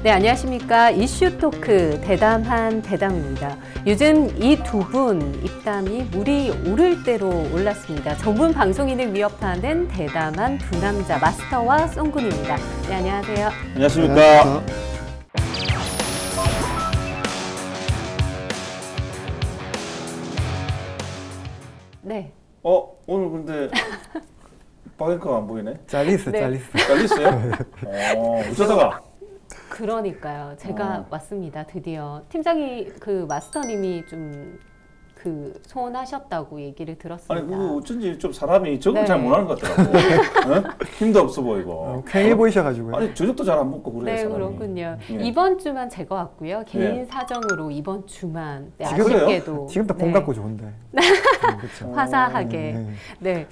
네, 안녕하십니까. 이슈 토크 대담한 대담입니다. 요즘 이 두 분 입담이 물이 오를 대로 올랐습니다. 전문 방송인을 위협하는 대담한 두 남자 마스터와 썬군입니다. 네, 안녕하세요. 안녕하십니까. 네. 오늘 근데 박앵커가 안 보이네. 네. 잘렸어요? 어쩌다가? 그러니까요. 제가 왔습니다. 드디어 팀장이 마스터님이 좀 소원하셨다고 얘기를 들었습니다. 아니 어쩐지 좀 사람이 적응 네. 잘 못하는 것 같더라고. 어? 힘도 없어 보이고. 쾌해 보이셔가지고요. 아니 저녁도 잘 안 먹고 그래요. 네, 사람이. 그렇군요. 예. 이번 주만 제가 왔고요. 개인 예. 사정으로 이번 주만. 네, 지금 그래요? 아쉽게도. 지금도 봄 같고 좋은데. 그렇죠. 화사하게. 네.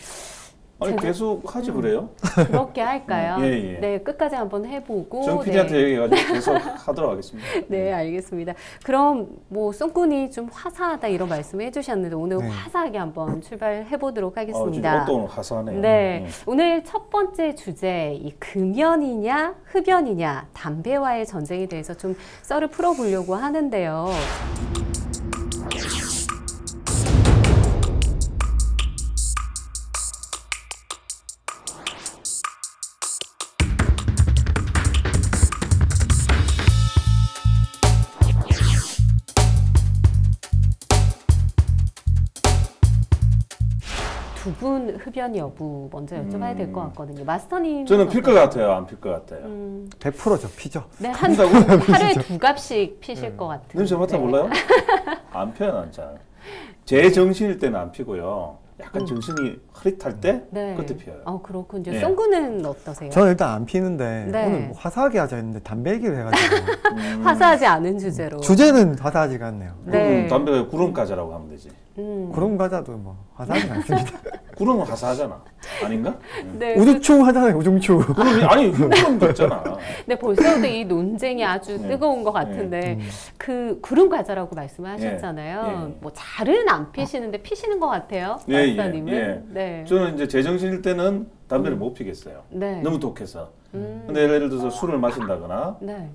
아니 제가- 계속 하지 그래요? 그렇게 할까요? 예. 네, 끝까지 한번 해보고. 정 PD한테 네. 얘기해가지고 계속 하도록 하겠습니다. 네, 알겠습니다. 그럼 썬군이 좀 화사하다 이런 말씀을 해주셨는데 오늘 네. 화사하게 한번 출발해 보도록 지금 하겠습니다. 옷도 오늘 화사하네요. 네, 오늘 첫 번째 주제 이 금연이냐 흡연이냐 담배와의 전쟁에 대해서 좀 썰을 풀어보려고 하는데요. 두 분 흡연 여부 먼저 여쭤봐야 될 것 같거든요. 마스터님. 저는 필 것 같아요, 안 필 것 같아요. 100%죠, 피죠. 네, 핀다고? 하루에 두 갑씩 피실 것 같은데. 냄새 맡아 몰라요? 안 펴요, 난 잘. 제 정신일 때는 안 피고요. 약간 정신이 흐릿할 때 네. 그때 피워요. 그렇군요. 예. 썬군은 어떠세요? 저는 일단 안 피는데 네. 오늘 뭐 화사하게 하자 했는데 담배 얘기를 해가지고 화사하지 않은 주제로. 주제는 화사하지가 않네요. 네. 담배가 구름 가자라고 하면 되지. 구름 과자도 뭐 화사하지 않습니다. 구름은 화사하잖아. 아닌가? 네. 우중충 하잖아요, 우중충. 구름이 아니 구름도 있잖아. 네, 벌써부터 이 논쟁이 아주 네. 뜨거운 것 같은데 구름 과자라고 말씀을 하셨잖아요. 예. 뭐 잘은 안 피시는데 피시는 것 같아요, 예, 마스터님은. 예. 네. 저는 이제 제정신일 때는 담배를 못 피겠어요. 네. 너무 독해서. 근데 예를 들어서 술을 마신다거나 네.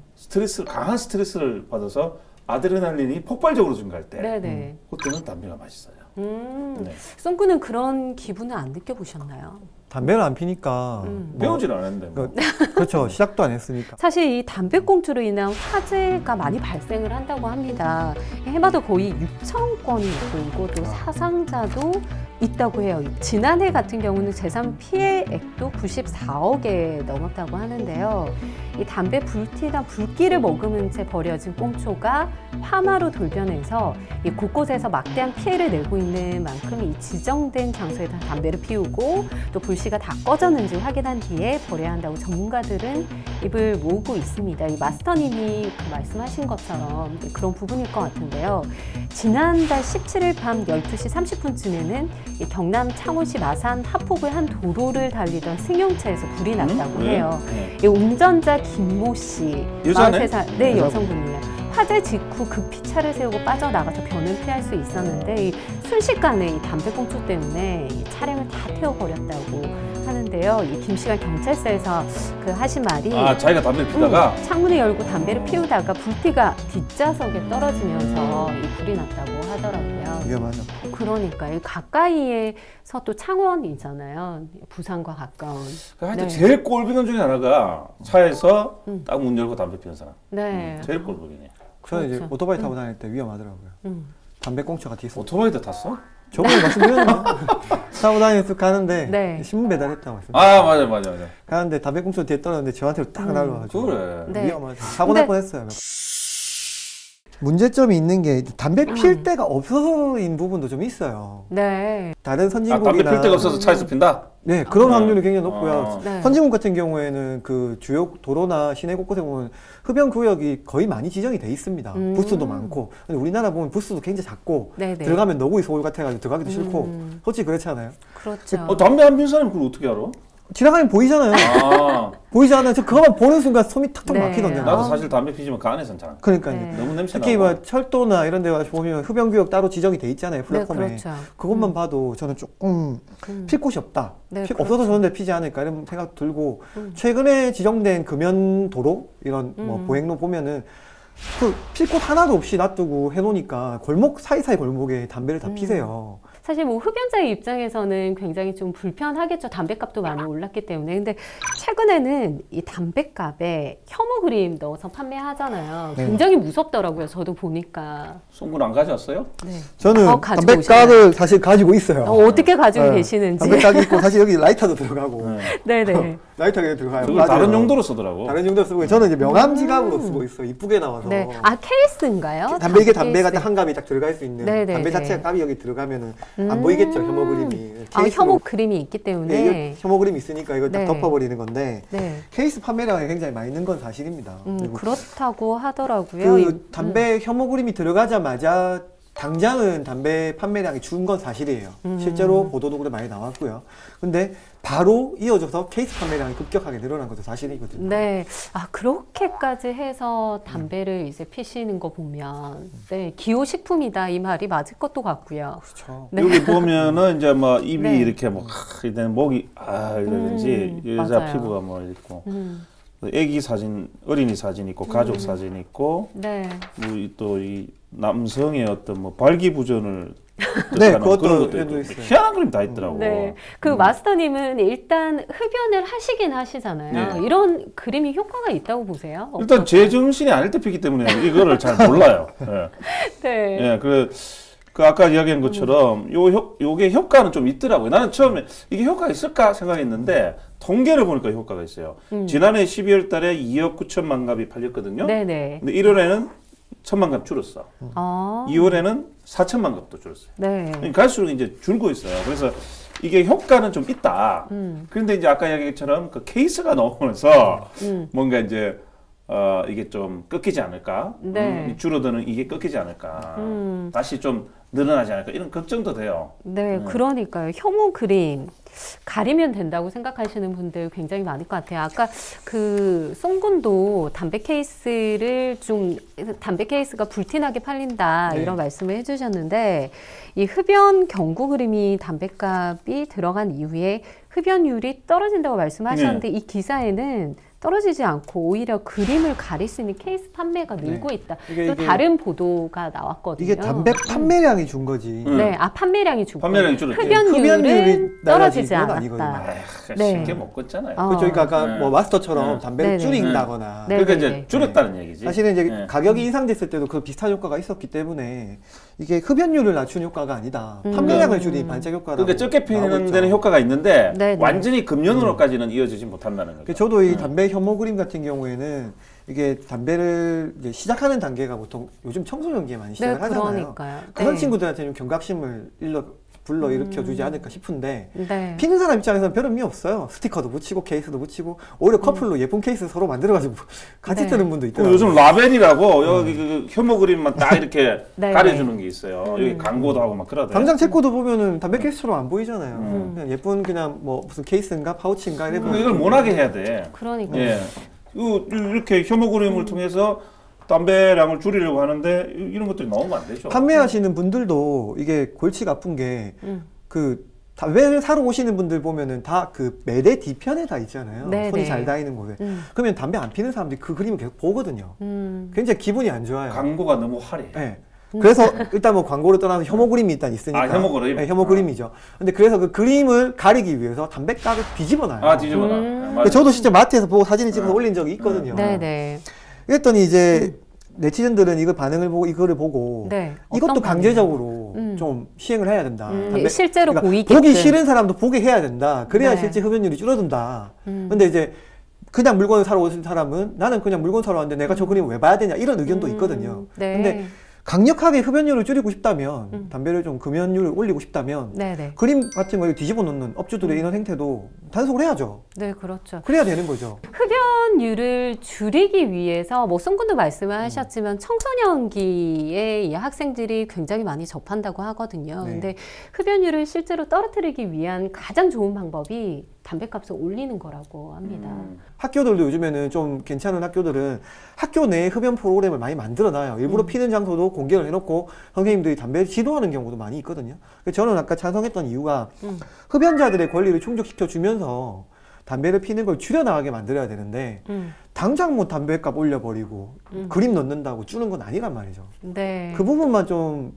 강한 스트레스를 받아서 아드레날린이 폭발적으로 증가할 때 네네. 그때는 담배가 맛있어요. 네. 썬군은 그런 기분은 안 느껴보셨나요? 담배를 안 피니까 배우질 않았는데 뭐. 그렇죠, 시작도 안 했으니까. 사실 이 담배꽁초로 인한 화재가 많이 발생을 한다고 합니다. 해마다 거의 6천 건이 있고 이것도 사상자도 있다고 해요. 지난해 같은 경우는 재산 피해액도 94억에 넘었다고 하는데요. 이 담배 불티나 불기를 머금은 채 버려진 꽁초가 화마로 돌변해서 이 곳곳에서 막대한 피해를 내고 있는 만큼 이 지정된 장소에다 담배를 피우고 또 불씨가 다 꺼졌는지 확인한 뒤에 버려야 한다고 전문가들은 입을 모으고 있습니다. 이 마스터님이 말씀하신 것처럼 그런 부분일 것 같은데요. 지난달 17일 밤 12시 30분쯤에는 이 경남 창원시 마산 하폭의 한 도로를 달리던 승용차에서 불이 났다고 해요. 이 운전자 김모 씨, 여자네? 43살, 네, 여성분이에요. 화재 직후 급히 차를 세우고 빠져나가서 변을 피할 수 있었는데 순식간에 이 담배꽁초 때문에 이 차량을 다 태워버렸다고 하는데요. 이 김 씨가 경찰서에서 하신 말이 자기가 담배를 피다가 창문을 열고 담배를 피우다가 불티가 뒷좌석에 떨어지면서 이 불이 났다고 하더라고요. 위험하죠. 그러니까 이 가까이에서 또 창원이잖아요. 부산과 가까운. 하여튼 네. 제일 꼴비는 중에 하나가 차에서 딱 문 열고 담배 피는 사람. 네. 제일 꼴보기네. 저는 이제 그렇죠. 오토바이 타고 다닐 때 위험하더라고요. 담배 꽁초가 뒤에 있어. 오토바이도 탔어? 저번에 말씀드렸는데 타고 다니면서 가는데 네. 신문 배달했다고 말씀. 맞아. 가는데 담배 꽁초 뒤에 떨어졌는데 저한테로 딱 날라와가지고 그래. 네. 위험하죠. 사고 날 뻔했어요. 문제점이 있는 게 담배 필 데가 없어서인 부분도 좀 있어요. 네. 다른 담배 선진국이나 필 데가 없어서 차에서 핀다? 네, 그런 확률이 굉장히 높고요. 네. 선진국 같은 경우에는 그 주요 도로나 시내 곳곳에 보면 흡연 구역이 거의 많이 지정이 돼 있습니다. 부스도 많고. 근데 우리나라 보면 부스도 굉장히 작고 네네. 들어가면 너구리 소울 같아가지고 들어가기도 싫고 솔직히 그렇지 않아요? 그렇죠. 담배 안 피는 사람이 그걸 어떻게 알아? 지나가면 보이잖아요. 아, 보이잖아요. 저 그거만 보는 순간 숨이 탁탁 네. 막히던데요. 나도 사실 담배 피지만 그 안에서는 잘 안. 그러니까요. 네. 너무 냄새 특히 나고. 뭐 철도나 이런 데 가서 보면 흡연구역 따로 지정이 돼 있잖아요. 네, 플랫폼에. 그렇죠. 그것만 봐도 저는 조금 필 곳이 없다. 네, 없어서 그렇죠. 저런데 피지 않을까 이런 생각 들고 최근에 지정된 금연 도로 이런 뭐 보행로 보면은 그 필 곳 하나도 없이 놔두고 해놓으니까 골목 사이사이 골목에 담배를 다 피세요. 사실 뭐 흡연자의 입장에서는 굉장히 좀 불편하겠죠. 담배값도 많이 올랐기 때문에. 근데 최근에는 이 담배값에 혐오 그림 넣어서 판매하잖아요. 네. 굉장히 무섭더라고요. 저도 보니까. 송군 안 가져왔어요? 네. 저는 가지고 담배각을 사실 가지고 있어요. 어떻게 가지고 네. 계시는지. 담배각이 있고 사실 여기 라이터도 들어가고 네. 네네. 라이터가 들어가요. 그걸 다른 맞아요. 용도로 쓰더라고. 다른 용도로 쓰고 저는 이제 명함 지갑으로 쓰고 있어요. 이쁘게 나와서. 네. 아, 케이스인가요? 담배 이게 케이스. 담배가 딱 한 갑이 딱 들어갈 수 있는 네네네. 담배 자체가 갑이 여기 들어가면은 안 보이겠죠 혐오 그림이. 아, 케이스로. 혐오 그림이 있기 때문에. 네, 이거 혐오 그림이 있으니까 이거 딱 네. 덮어버리는 건데 네. 케이스 판매량이 굉장히 많이 는 건 사실입니다. 그리고 그렇다고 하더라고요. 그 담배 혐오 그림이 들어가자마자 당장은 담배 판매량이 준 건 사실이에요. 실제로 보도도 그래 많이 나왔고요. 근데 바로 이어져서 케이스 판매량이 급격하게 늘어난 것도 사실이거든요. 네. 아, 그렇게까지 해서 담배를 이제 피시는 거 보면, 네, 기호식품이다. 이 말이 맞을 것도 같고요. 그렇죠. 네. 여기 보면은 이제 뭐 입이 네. 이렇게 뭐 이런 목이 이러든지 여자 맞아요. 피부가 뭐 있고 애기 사진, 어린이 사진 있고 가족 사진 있고 네. 또 이 남성의 어떤 뭐 발기부전을 네, 뜻하는 그것도 그런 것도 해도 있고 있어요. 희한한 그림 다 있더라고. 네. 그 마스터님은 일단 흡연을 하시긴 하시잖아요. 네. 이런 그림이 효과가 있다고 보세요? 일단 제 정신이 아닐 때 피기 때문에 이거를 잘 몰라요. 예. 네. 예, 그 아까 이야기한 것처럼 요게 효과는 좀 있더라고요. 나는 처음에 이게 효과가 있을까 생각했는데 통계를 보니까 효과가 있어요. 지난해 12월 달에 2억 9천만 갑이 팔렸거든요. 네네. 근데 1월에는 1천만 갑 줄었어. 아. 2월에는 4천만 갑도 줄었어요. 네. 갈수록 이제 줄고 있어요. 그래서 이게 효과는 좀 있다. 그런데 이제 아까 이야기처럼 그 케이스가 나오면서 뭔가 이제 이게 좀 꺾이지 않을까? 네. 줄어드는 이게 꺾이지 않을까? 다시 좀 늘어나지 않을까? 이런 걱정도 돼요. 네, 그러니까요. 혐오 그림 가리면 된다고 생각하시는 분들 굉장히 많을 것 같아요. 아까 그 송군도 담배 케이스가 불티나게 팔린다 네. 이런 말씀을 해주셨는데 이 흡연 경고 그림이 담배값이 들어간 이후에 흡연율이 떨어진다고 말씀하셨는데 이 기사에는 떨어지지 않고 오히려 그림을 가릴 수 있는 케이스 판매가 늘고 있다. 또 이게 다른 보도가 나왔거든요. 이게 담배 판매량이 준 거지. 네, 아 판매량이 줄고 판매량이 줄었죠. 흡연율은 떨어지지 건 않았다. 아니거든요. 네. 쉽게 못 걷잖아요. 어. 그렇죠. 그러니까 아까 네. 뭐 마스터처럼 네. 담배를 네네. 줄인다거나 네. 그러니까 네네네. 이제 줄었다는 얘기지. 사실은 이제 네. 가격이 인상됐을 때도 그 비슷한 효과가 있었기 때문에 이게 흡연율을 낮춘 효과가 아니다. 판매량을 줄인 반짝 효과라고. 그러니까 적게 나오고 피는 있죠. 데는 효과가 있는데 네네. 완전히 금연으로까지는 이어지지 못한다는 거죠. 저도 이 담배 혐오 그림 같은 경우에는 이게 담배를 이제 시작하는 단계가 보통 요즘 청소년기에 많이 시작을 하잖아요. 그러니까요. 그런 네. 친구들한테는 경각심을 불러일으켜 주지 않을까 싶은데 네. 피는 사람 입장에서는 별 의미 없어요. 스티커도 붙이고 케이스도 붙이고 오히려 커플로 예쁜 케이스 서로 만들어가지고 같이 네. 뜨는 분도 그 있더라고요. 요즘 라벨이라고 여기 그 혐오 그림만 딱 이렇게 네. 가려주는 게 있어요. 여기 광고도 하고 막 그러더라고요. 당장 체코도 보면은 담배 케이스처럼 안 보이잖아요. 그냥 예쁜 그냥 뭐 무슨 케이스인가 파우치인가 이래 이걸 못하게 해야 돼. 그러니까. 예. 이렇게 혐오 그림을 통해서 담배량을 줄이려고 하는데 이런 것들이 나오면 안 되죠. 판매하시는 분들도 이게 골치가 아픈 게 그 담배를 사러 오시는 분들 보면은 다 그 매대 뒤편에 다 있잖아요. 네네. 손이 잘 닿이는 곳에. 그러면 담배 안 피는 사람들이 그 그림을 계속 보거든요. 굉장히 기분이 안 좋아요. 광고가 너무 화려해. 네. 그래서 일단 뭐 광고를 떠나서 혐오 그림이 일단 있으니까. 아, 혐오 그림? 네, 혐오 그림이죠. 근데 그래서 그 그림을 가리기 위해서 담배각을 뒤집어놔요. 아, 뒤집어놔. 근데 저도 진짜 마트에서 보고 사진을 찍어서 올린 적이 있거든요. 네네. 그랬더니 이제 네티즌들은 이거 반응을 보고 이거를 보고 네. 이것도 어떤 강제적으로 좀 시행을 해야 된다. 실제로 그러니까 보이게끔. 보기 싫은 사람도 보게 해야 된다. 그래야 네. 실제 흡연율이 줄어든다. 근데 이제 그냥 물건을 사러 오신 사람은 나는 그냥 물건 사러 왔는데 내가 저 그림을 왜 봐야 되냐 이런 의견도 있거든요. 네. 근데 강력하게 흡연율을 줄이고 싶다면 담배를 좀 금연율을 올리고 싶다면 네네. 그림 같은 걸 뒤집어 놓는 업주들의 이런 행태도 단속을 해야죠. 네, 그렇죠. 그래야 되는 거죠. 흡연율을 줄이기 위해서 뭐 송군도 말씀을 하셨지만 청소년기에 이 학생들이 굉장히 많이 접한다고 하거든요. 네. 근데 흡연율을 실제로 떨어뜨리기 위한 가장 좋은 방법이 담배값을 올리는 거라고 합니다. 학교들도 요즘에는 좀 괜찮은 학교들은 학교 내에 흡연 프로그램을 많이 만들어놔요. 일부러 피는 장소도 공개를 해놓고 선생님들이 담배를 지도하는 경우도 많이 있거든요. 그래서 저는 아까 찬성했던 이유가 흡연자들의 권리를 충족시켜 주면서 담배를 피는 걸 줄여나가게 만들어야 되는데 당장 뭐 담배값 올려버리고 그림 넣는다고 주는 건 아니란 말이죠. 네. 그 부분만 좀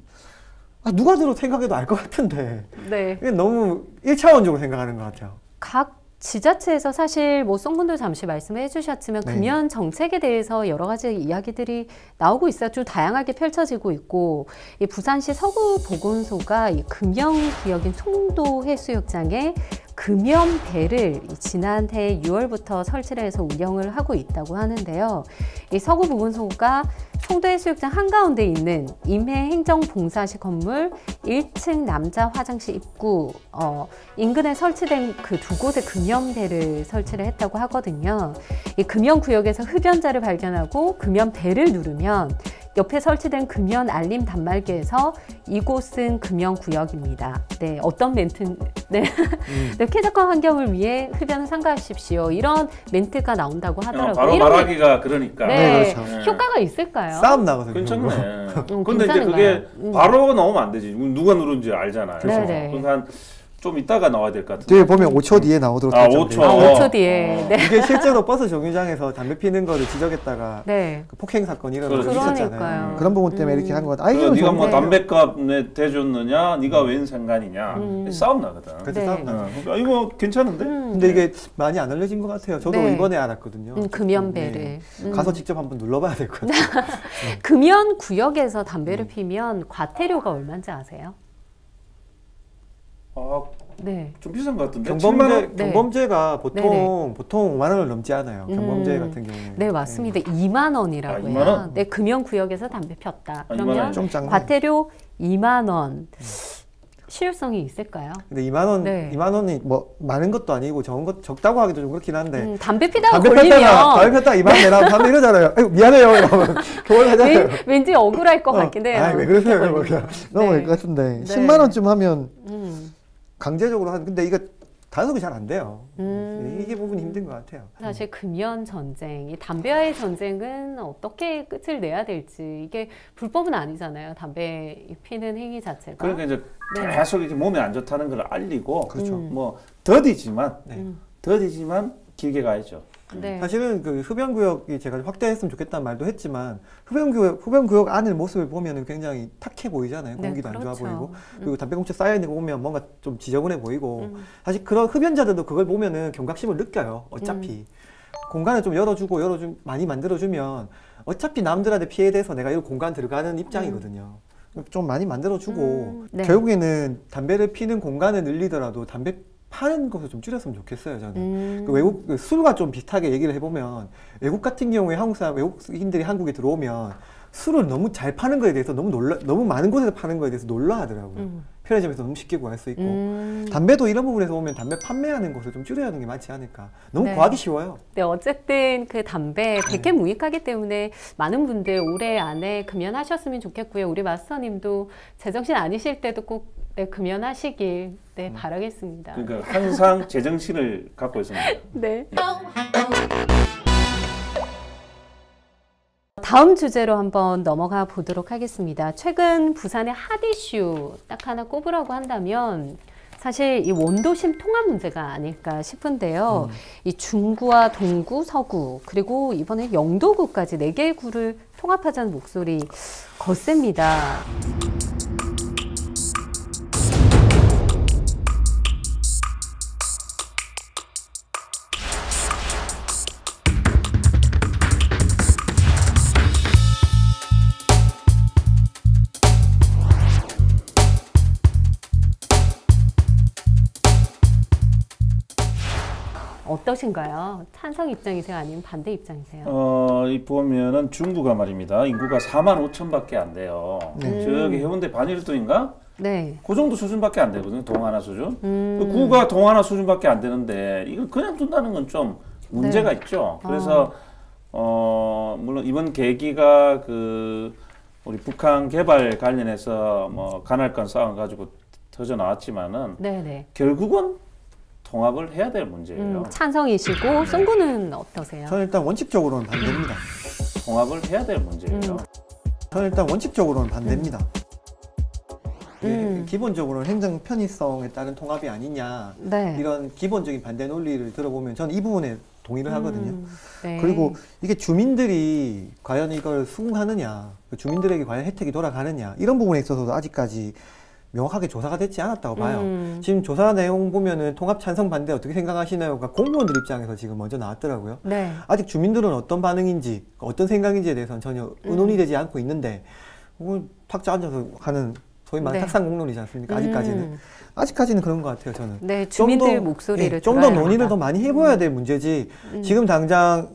누가 들어 생각해도 알 것 같은데 네. 이게 너무 1차원적으로 생각하는 것 같아요. 각 지자체에서 사실 뭐 송분도 잠시 말씀해 주셨지만 네. 금연 정책에 대해서 여러 가지 이야기들이 나오고 있어요. 좀 다양하게 펼쳐지고 있고 이 부산시 서구보건소가 이 금연 구역인 송도 해수욕장에 금연배를 지난해 6월부터 설치를 해서 운영을 하고 있다고 하는데요. 이 서구보건소가 송도해수욕장 한가운데 있는 임해행정봉사시 건물 1층 남자 화장실 입구 인근에 설치된 그 두 곳에 금연배를 설치를 했다고 하거든요. 이 금연구역에서 흡연자를 발견하고 금연배를 누르면 옆에 설치된 금연 알림 단말기에서 이곳은 금연구역입니다. 네, 어떤 멘트? 네, 네, 쾌적한 환경을 위해 흡연을 삼가하십시오. 이런 멘트가 나온다고 하더라고요. 바로 말하기가 그러니까. 네, 그렇죠. 효과가 있을까요? 싸움 나거든요. 괜찮네. 근데 이제 괜찮은가요? 그게 바로 나오면 안 되지. 누가 누른지 알잖아요. 네네. 그러니까 좀 이따가 나와야 될 것 같은데. 뒤에 보면 5초 뒤에 나오도록 아, 설정돼요. 5초. 5초 뒤에. 네. 이게 실제로 버스 정류장에서 담배 피는 거를 지적했다가 네. 그 폭행 사건이 일어나고 그러니까요. 있었잖아요. 그런 부분 때문에 이렇게 한 것 같아요. 그래서 네가 뭐 네. 담배값에 대줬느냐, 네가 웬 상관이냐, 싸움 나거든. 그래서 네. 싸움 나죠. 그러니까 이거 괜찮은데? 근데 이게 많이 안 알려진 것 같아요. 저도 네. 이번에 알았거든요. 금연배를. 가서 직접 한번 눌러봐야 될 것 같아요. 금연 구역에서 담배를 피면 과태료가 얼마인지 아세요? 아, 네. 좀 비싼 것 같은데. 7만 원? 네. 경범죄가 네네. 보통 5만 원을 넘지 않아요. 경범죄 같은 경우는. 네, 맞습니다. 2만 원이라고요. 2만 원? 네, 금연 구역에서 담배 폈다. 아, 2만 그러면 원. 좀 작네. 과태료 2만 원. 실효성이 있을까요? 근데 2만 원, 네. 2만 원이 뭐 많은 것도 아니고 적다고 하기도 좀 그렇긴 한데. 담배 피다가 담배 걸리면 담배 폈다가 2만 원 내라고 담배 이러잖아요. 아이고, 미안해요. 이러면 그걸 하잖아요. 왠지 억울할 것 같긴 해요. 아이, 왜 그러세요? 그렇게 이러면 걸리면. 넘어갈 네. 것 같은데. 네. 10만 원쯤 하면 음. 강제적으로 근데 이거 단속이 잘 안 돼요. 음. 이게 부분이 힘든 것 같아요. 사실 금연 전쟁, 이 담배와의 전쟁은 어떻게 끝을 내야 될지 이게 불법은 아니잖아요. 담배 피는 행위 자체가. 그러니까 이제 네. 계속 이렇게 몸에 안 좋다는 걸 알리고, 그렇죠. 뭐 더디지만 네. 더디지만 길게 가야죠. 네. 사실은 그 흡연구역이 제가 확대했으면 좋겠다는 말도 했지만 흡연구역 안의 모습을 보면은 굉장히 탁해 보이잖아요. 네, 공기도 안 좋아 그렇죠. 보이고 그리고 담배꽁초 쌓여 있는 거 보면 뭔가 좀 지저분해 보이고 사실 그런 흡연자들도 그걸 보면은 경각심을 느껴요. 어차피 공간을 좀 많이 만들어주면 어차피 남들한테 피해돼서 내가 이 공간 들어가는 입장이거든요. 좀 많이 만들어주고 네. 결국에는 담배를 피는 공간을 늘리더라도 담배 파는 것을 좀 줄였으면 좋겠어요, 저는. 그 술과 좀 비슷하게 얘기를 해보면 외국 같은 경우에 외국인들이 한국에 들어오면 술을 너무 잘 파는 거에 대해서 너무 많은 곳에서 파는 거에 대해서 놀라하더라고요. 편의점에서 너무 쉽게 구할 수 있고 담배도 이런 부분에서 보면 담배 판매하는 곳을 좀 줄여야 하는 게 맞지 않을까. 너무 네. 구하기 쉬워요. 네, 어쨌든 그 담배 백해무익하기 때문에 많은 분들 올해 안에 금연하셨으면 좋겠고요. 우리 마스터님도 제정신 아니실 때도 꼭 네, 금연하시길 네, 바라겠습니다. 그러니까 항상 제정신을 갖고 있습니다. 네. 다음 주제로 한번 넘어가 보도록 하겠습니다. 최근 부산의 핫 이슈 딱 하나 꼽으라고 한다면 사실 이 원도심 통합 문제가 아닐까 싶은데요. 이 중구와 동구, 서구 그리고 이번에 영도구까지 4개의 구를 통합하자는 목소리 거셉니다. 어떠신가요? 찬성 입장이세요? 아니면 반대 입장이세요? 이 보면은 중구가 말입니다. 인구가 4만 5천밖에 안 돼요. 저기 해운대 반일도인가? 네. 그 정도 수준밖에 안 되거든요. 동하나 수준. 구가 동하나 수준밖에 안 되는데 이걸 그냥 둔다는 건 좀 문제가 있죠. 그래서 물론 이번 계기가 그 우리 북한 개발 관련해서 뭐 간할간 싸움 가지고 터져 나왔지만은 네네. 결국은 통합을 해야 될 문제예요. 찬성이시고 송구는 어떠세요? 저는 일단 원칙적으로는 반대입니다. 통합을 해야 될 문제예요. 저는 일단 원칙적으로는 반대입니다. 기본적으로는 행정 편의성에 따른 통합이 아니냐, 네. 이런 기본적인 반대 논리를 들어보면 저는 이 부분에 동의를 하거든요. 네. 그리고 이게 주민들이 과연 이걸 수긍하느냐, 주민들에게 과연 혜택이 돌아가느냐, 이런 부분에 있어서도 아직까지 명확하게 조사가 되지 않았다고 봐요. 지금 조사 내용 보면은 통합 찬성 반대 어떻게 생각하시나요가 공무원들 입장에서 지금 먼저 나왔더라고요. 네. 아직 주민들은 어떤 반응인지, 어떤 생각인지에 대해서는 전혀 의논이 되지 않고 있는데, 탁자 앉아서 하는 소위 말하는 네. 탁상공론이지 않습니까? 아직까지는 그런 것 같아요, 저는. 네, 주민들 목소리를 좀 더 논의를 더 많이 해봐야 될 문제지. 지금 당장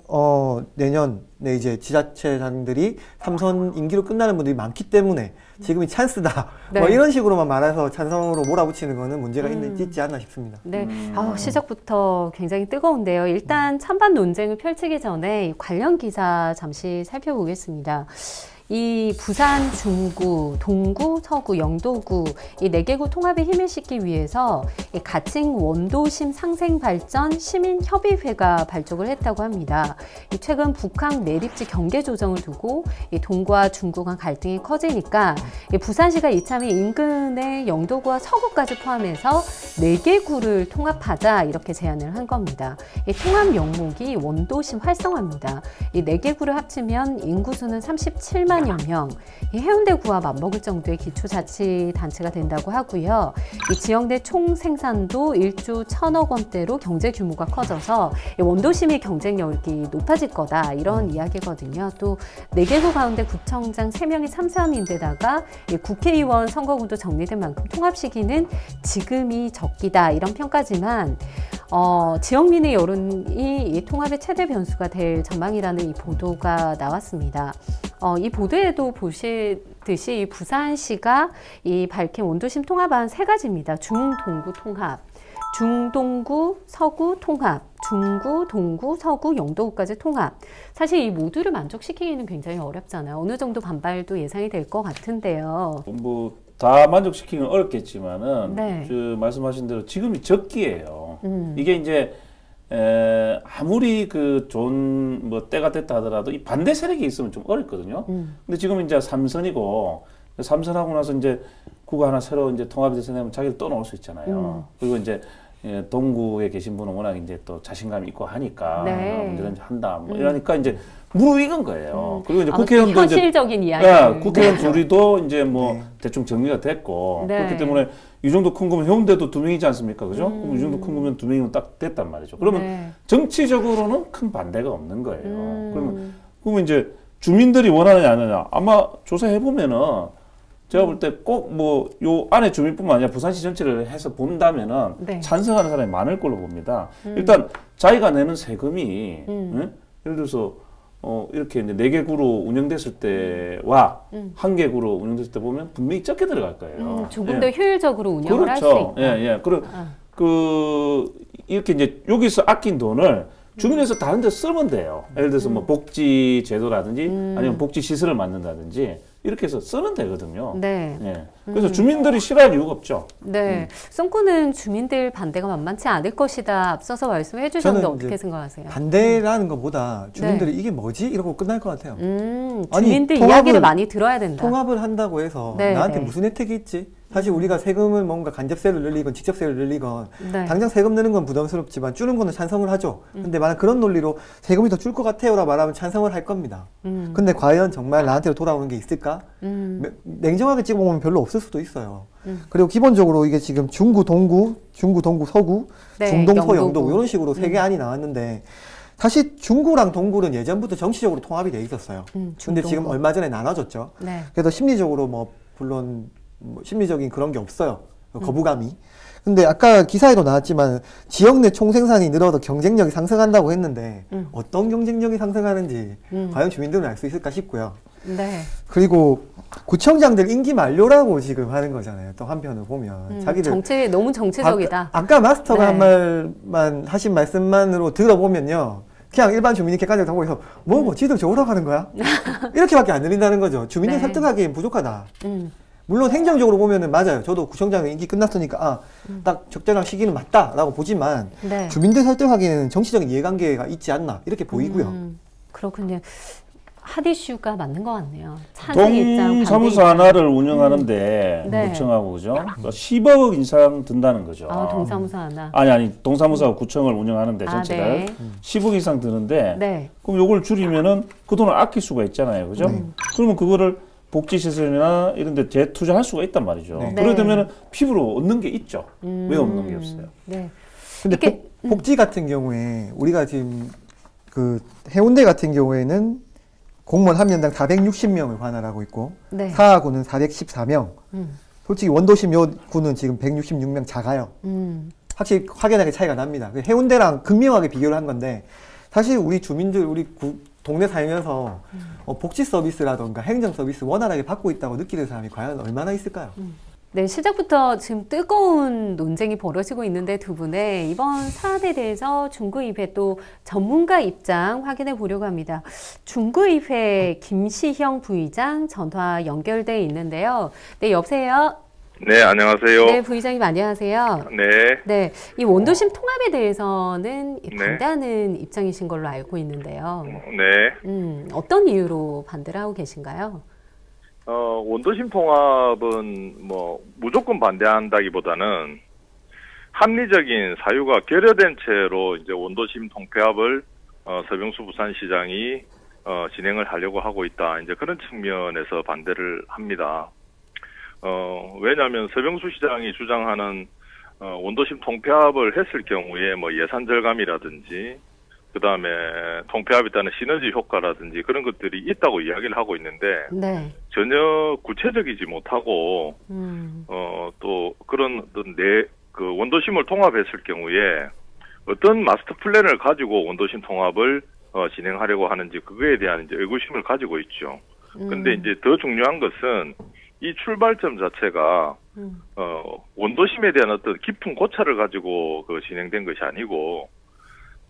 내년에 이제 지자체장들이 3선 임기로 끝나는 분들이 많기 때문에 지금이 찬스다. 네. 뭐 이런 식으로만 말해서 찬성으로 몰아붙이는 거는 문제가 있지 않나 싶습니다. 네, 시작부터 굉장히 뜨거운데요. 일단 찬반 논쟁을 펼치기 전에 관련 기사 잠시 살펴보겠습니다. 이 부산 중구, 동구, 서구, 영도구 이 4개구 통합에 힘을 싣기 위해서 이 가칭 원도심 상생발전 시민협의회가 발족을 했다고 합니다. 이 최근 북한 내립지 경계 조정을 두고 이 동구와 중구 간 갈등이 커지니까 이 부산시가 이참에 인근의 영도구와 서구까지 포함해서 4개구를 통합하자 이렇게 제안을 한 겁니다. 이 통합 명목이 원도심 활성화입니다. 이 4개구를 합치면 인구수는 37만 명, 이 해운대구와 맞먹을 정도의 기초자치단체가 된다고 하고요. 이 지역 내 총 생산도 1조 1,000억 원대로 경제 규모가 커져서 원도심의 경쟁력이 높아질 거다 이런 이야기거든요. 또 4개구 가운데 구청장 3명이 참사함인데다가 국회의원 선거구도 정리된 만큼 통합 시기는 지금이 적기다 이런 평가지만 지역민의 여론이 이 통합의 최대 변수가 될 전망이라는 이 보도가 나왔습니다. 이 보도에도 보시듯이 이 부산시가 이 밝힌 원도심 통합안 3가지입니다. 중동구 통합, 중동구, 서구 통합, 중구, 동구, 서구, 영도구까지 통합. 사실 이 모두를 만족시키기는 굉장히 어렵잖아요. 어느 정도 반발도 예상이 될 것 같은데요. 뭐 다 만족시키기는 어렵겠지만은 네. 말씀하신 대로 지금이 적기예요. 이게 이제 아무리 그 좋은 뭐 때가 됐다 하더라도 이 반대 세력이 있으면 좀 어렵거든요. 근데 지금 이제 3선이고 3선하고 나서 이제 구가 하나 새로 이제 통합이 돼서 내면 자기를 떠놓을 수 있잖아요. 그리고 이제 동구에 계신 분은 워낙 이제 또 자신감이 있고 하니까 네. 언제든지 한다. 뭐 이러니까 이제 무르익은 거예요. 그리고 이제 국회의원도 현실적인 이야기. 국회의원 둘이도 이제 뭐 대충 정리가 됐고 네. 그렇기 때문에 이 정도 큰 거면 해운대도 2명이지 않습니까? 그죠? 그럼 이 정도 큰 거면 2명이면 딱 됐단 말이죠. 그러면 네. 정치적으로는 큰 반대가 없는 거예요. 그러면 이제 주민들이 원하느냐 안 하느냐 아마 조사해 보면은 제가 볼 때 꼭 뭐 요 안에 주민뿐만 아니라 부산시 전체를 해서 본다면은 네. 찬성하는 사람이 많을 걸로 봅니다. 일단 자기가 내는 세금이 응? 예를 들어서 이렇게 이제 4개구로 운영됐을 때와 1개구로 운영됐을 때 보면 분명히 적게 들어갈 거예요. 조금 더 효율적으로 운영을 할 수 있다. 예. 그리고 이렇게 이제 여기서 아낀 돈을 주민에서 다른 데 쓰면 돼요. 예를 들어서 뭐 복지 제도라든지 아니면 복지 시설을 만든다든지 이렇게 해서 쓰면 되거든요. 네. 예. 그래서 주민들이 싫어할 이유가 없죠. 네. 송구는 주민들 반대가 만만치 않을 것이다. 앞서서 말씀해 주셨는데 어떻게 생각하세요? 반대라는 것보다 주민들이 이게 뭐지? 이러고 끝날 것 같아요. 주민들 이야기를 많이 들어야 된다. 통합을 한다고 해서 네, 나한테 네. 무슨 혜택이 있지? 사실 우리가 세금을 뭔가 간접세를 늘리건 직접세를 늘리건 네. 당장 세금 내는 건 부담스럽지만 주는 거는 찬성을 하죠. 근데 만약 그런 논리로 세금이 더 줄 것 같아요 라 말하면 찬성을 할 겁니다. 근데 과연 정말 나한테로 돌아오는 게 있을까? 냉정하게 찍어보면 별로 없을 수도 있어요. 그리고 기본적으로 이게 지금 중구, 동구, 서구, 네, 중동, 서, 영도구. 영도구 이런 식으로 3개 안이 나왔는데 사실 중구랑 동구는 예전부터 정치적으로 통합이 돼 있었어요. 근데 지금 얼마 전에 나눠졌죠. 네. 그래서 심리적으로 물론 심리적인 그런 게 없어요. 거부감이. 근데 아까 기사에도 나왔지만 지역 내 총생산이 늘어서 경쟁력이 상승한다고 했는데 어떤 경쟁력이 상승하는지 과연 주민들은 알 수 있을까 싶고요. 네. 그리고 구청장들 임기 만료라고 지금 하는 거잖아요. 또 한편으로 보면 자기들 너무 정치적이다. 아까 마스터가 네. 하신 말씀만으로 들어보면요. 그냥 일반 주민이 객관적으로 하고 있어 지들 좋으라고 하는 거야? 이렇게밖에 안 들린다는 거죠. 주민들 네. 설득하기엔 부족하다. 물론 행정적으로 보면은 맞아요. 저도 구청장 임기 끝났으니까 딱 적절한 시기는 맞다라고 보지만 네. 주민들 설득하기에는 정치적인 이해관계가 있지 않나 이렇게 보이고요. 그렇군요. 핫 이슈가 맞는 것 같네요. 찬성 입장, 반대 동사무소 입장. 하나를 운영하는데 네. 구청하고 그죠? 10억 이상 든다는 거죠. 아, 동사무소 하나. 아니 동사무소하고 구청을 운영하는데 전체를 네. 10억 이상 드는데 네. 그럼 요걸 줄이면은 그 돈을 아낄 수가 있잖아요. 그죠? 그러면 그거를 복지시설이나 이런 데 재투자할 수가 있단 말이죠. 네. 그러게 되면은 피부로 얻는 게 있죠. 왜 없는 게 없어요? 네. 근데 이게- 복지 같은 경우에 우리가 지금 그 해운대 같은 경우에는 공무원 한 명당 460명을 관할하고 있고 네. 사하구는 414명. 음. 솔직히 원도심 요 구는 지금 166명 작아요. 확실히 확연하게 차이가 납니다. 해운대랑 극명하게 비교를 한 건데 사실 우리 주민들 우리 동네 살면서 복지 서비스라던가 행정 서비스 원활하게 받고 있다고 느끼는 사람이 과연 얼마나 있을까요? 네, 시작부터 지금 뜨거운 논쟁이 벌어지고 있는데 두 분의 이번 사안에 대해서 중구의회 또 전문가 입장 확인해 보려고 합니다. 중구의회 김시형 부의장 전화 연결돼 있는데요. 네, 여보세요? 네, 안녕하세요. 네, 부의장님 안녕하세요. 네, 네, 이 원도심 통합에 대해서는 네. 반대하는 입장이신 걸로 알고 있는데요. 네. 어떤 이유로 반대를 하고 계신가요? 원도심 통합은 뭐 무조건 반대한다기보다는 합리적인 사유가 결여된 채로 이제 원도심 통폐합을 서병수 부산시장이 진행을 하려고 하고 있다. 이제 그런 측면에서 반대를 합니다. 왜냐하면 서병수 시장이 주장하는 원도심 통폐합을 했을 경우에 뭐 예산 절감이라든지 그 다음에 통폐합에 따른 시너지 효과라든지 그런 것들이 있다고 이야기를 하고 있는데 네. 전혀 구체적이지 못하고 또 그런 어떤 그 원도심을 통합했을 경우에 어떤 마스터 플랜을 가지고 원도심 통합을 진행하려고 하는지 그거에 대한 이제 의구심을 가지고 있죠. 근데 이제 더 중요한 것은 이 출발점 자체가 원도심에 대한 어떤 깊은 고찰을 가지고 그 진행된 것이 아니고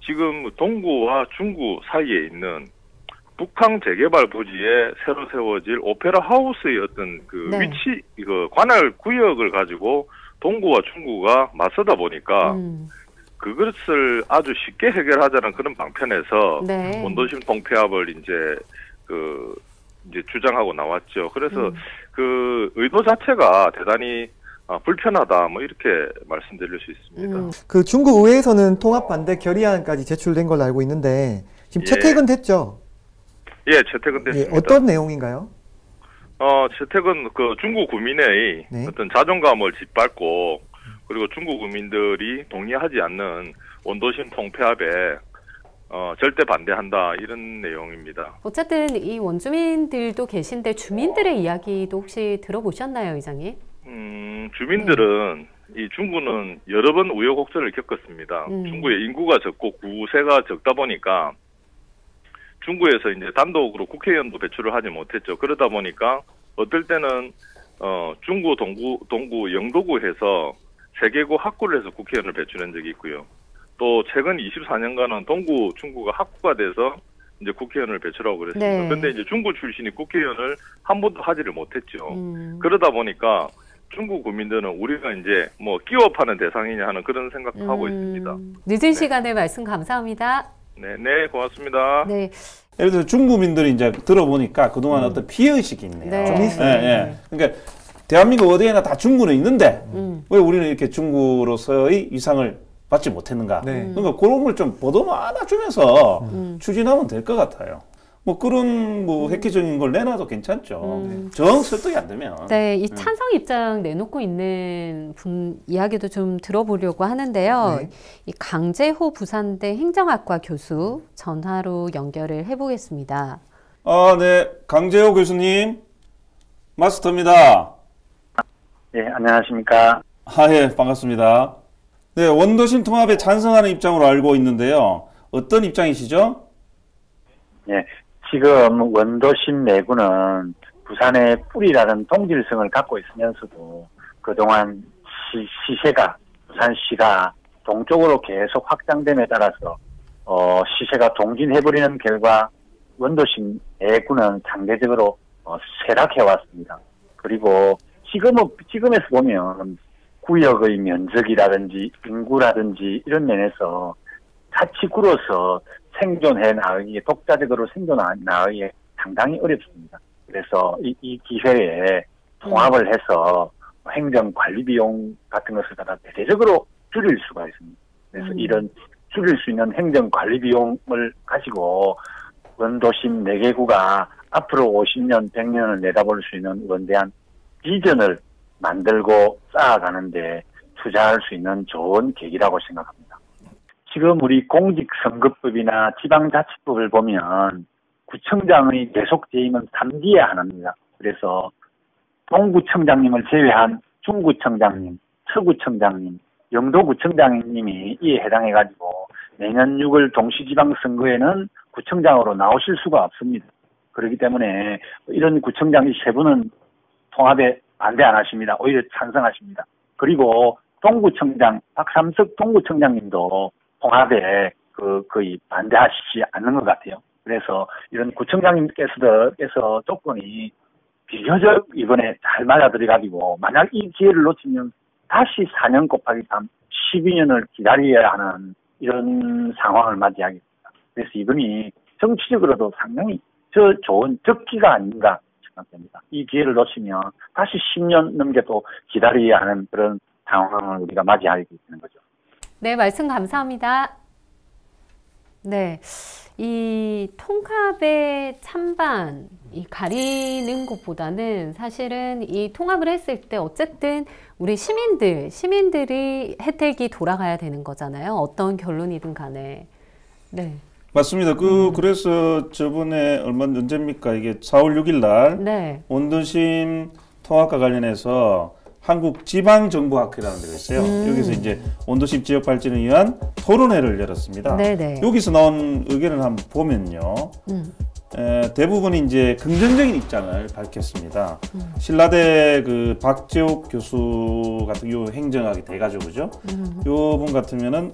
지금 동구와 중구 사이에 있는 북항 재개발 부지에 새로 세워질 오페라 하우스의 어떤 그 네. 위치, 그 관할 구역을 가지고 동구와 중구가 맞서다 보니까 그것을 아주 쉽게 해결하자는 그런 방편에서 네. 원도심 통폐합을 이제 주장하고 나왔죠. 그래서 그 의도 자체가 대단히 불편하다, 뭐 이렇게 말씀드릴 수 있습니다. 그 중국 의회에서는 통합 반대 결의안까지 제출된 걸로 알고 있는데 지금 예. 채택은 됐죠? 예, 채택은 됐습니다. 어떤 내용인가요? 채택은 그 중국 국민의 네. 어떤 자존감을 짓밟고 그리고 중국 국민들이 동의하지 않는 원도심 통폐합에 절대 반대한다 이런 내용입니다. 어쨌든 이 원주민들도 계신데 주민들의 이야기도 혹시 들어보셨나요, 의장님? 주민들은 이 중구는 여러 번 우여곡절을 겪었습니다. 중구의 인구가 적고 구세가 적다 보니까 중구에서 이제 단독으로 국회의원도 배출을 하지 못했죠. 그러다 보니까 어떨 때는 중구, 동구, 영도구 해서 3개구 학구를 해서 국회의원을 배출한 적이 있고요. 또 최근 24년간은 동구, 중구가 학구가 돼서 이제 국회의원을 배출하고 그랬습니다. 네. 그런데 이제 중구 출신이 국회의원을 한 번도 하지를 못했죠. 그러다 보니까 중국 국민들은 우리가 이제 뭐 끼워 파는 대상이냐 하는 그런 생각도 하고 있습니다. 늦은 시간에 말씀 감사합니다. 네, 고맙습니다. 네. 예를 들어서 중국민들이 이제 들어보니까 그동안 어떤 피해의식이 있네요. 네. 좀 있어요. 예, 예. 그러니까 대한민국 어디에나 다 중구는 있는데 왜 우리는 이렇게 중구로서의 위상을 받지 못했는가. 네. 그러니까 그런 걸 좀 보도만 주면서 추진하면 될 것 같아요. 뭐 그런 뭐 획기적인 걸 내놔도 괜찮죠. 정 설득이 안 되면. 네, 이 찬성 입장 내놓고 있는 분 이야기도 좀 들어보려고 하는데요. 네. 이 강재호 부산대 행정학과 교수 전화로 연결을 해보겠습니다. 아, 네. 강재호 교수님. 마스터입니다. 예, 안녕하십니까. 아, 예, 반갑습니다. 네, 원도심 통합에 찬성하는 입장으로 알고 있는데요. 어떤 입장이시죠? 예, 지금 원도심 내구는 부산의 뿌리라는 동질성을 갖고 있으면서도 그동안 시세가, 부산시가 동쪽으로 계속 확장됨에 따라서 시세가 동진해버리는 결과 원도심 내구는 상대적으로 쇠락해왔습니다. 그리고 지금에서 보면 구역의 면적이라든지 인구라든지 이런 면에서 자치구로서 생존해 나가기에 독자적으로 생존해 나가기에 상당히 어렵습니다. 그래서 이 기회에 통합을 해서 행정 관리 비용 같은 것을 갖다 대대적으로 줄일 수가 있습니다. 그래서 이런 줄일 수 있는 행정 관리 비용을 가지고 원도심 4개구가 앞으로 50년, 100년을 내다볼 수 있는 원대한 비전을 만들고 쌓아가는데 투자할 수 있는 좋은 계기라고 생각합니다. 지금 우리 공직선거법이나 지방자치법을 보면 구청장의 계속 재임은 3기에 하나입니다. 그래서 동구청장님을 제외한 중구청장님, 서구청장님, 영도구청장님이 이에 해당해가지고 내년 6월 동시지방선거에는 구청장으로 나오실 수가 없습니다. 그렇기 때문에 이런 구청장이 3분은 통합에 반대 안 하십니다. 오히려 찬성하십니다. 그리고 동구청장, 박삼석 동구청장님도 통합에 거의 반대하시지 않는 것 같아요. 그래서 이런 구청장님께서 조건이 비교적 이번에 잘 맞아들여가지고 만약 이 기회를 놓치면 다시 4년 곱하기 3, 12년을 기다려야 하는 이런 상황을 맞이하겠습니다. 그래서 이분이 정치적으로도 상당히 좋은 적기가 아닌가 생각됩니다. 이 기회를 놓치면 다시 10년 넘게 또 기다려야 하는 그런 상황을 우리가 맞이하게 되는 거죠. 네, 말씀 감사합니다. 네, 이 통합의 찬반, 이 가리는 것보다는 사실은 이 통합을 했을 때 어쨌든 우리 시민들이 혜택이 돌아가야 되는 거잖아요. 어떤 결론이든 간에. 네. 맞습니다. 그래서 저번에 언제입니까? 이게 4월 6일 날 네. 원도심 통합과 관련해서 한국지방정부학회라는 데가 있어요. 여기서 이제 원도심 지역 발전을 위한 토론회를 열었습니다. 네네. 여기서 나온 의견을 한번 보면요. 대부분이 이제 긍정적인 입장을 밝혔습니다. 신라대 그 박재옥 교수 같은 경우 행정학이 대가족이죠. 요분 같으면은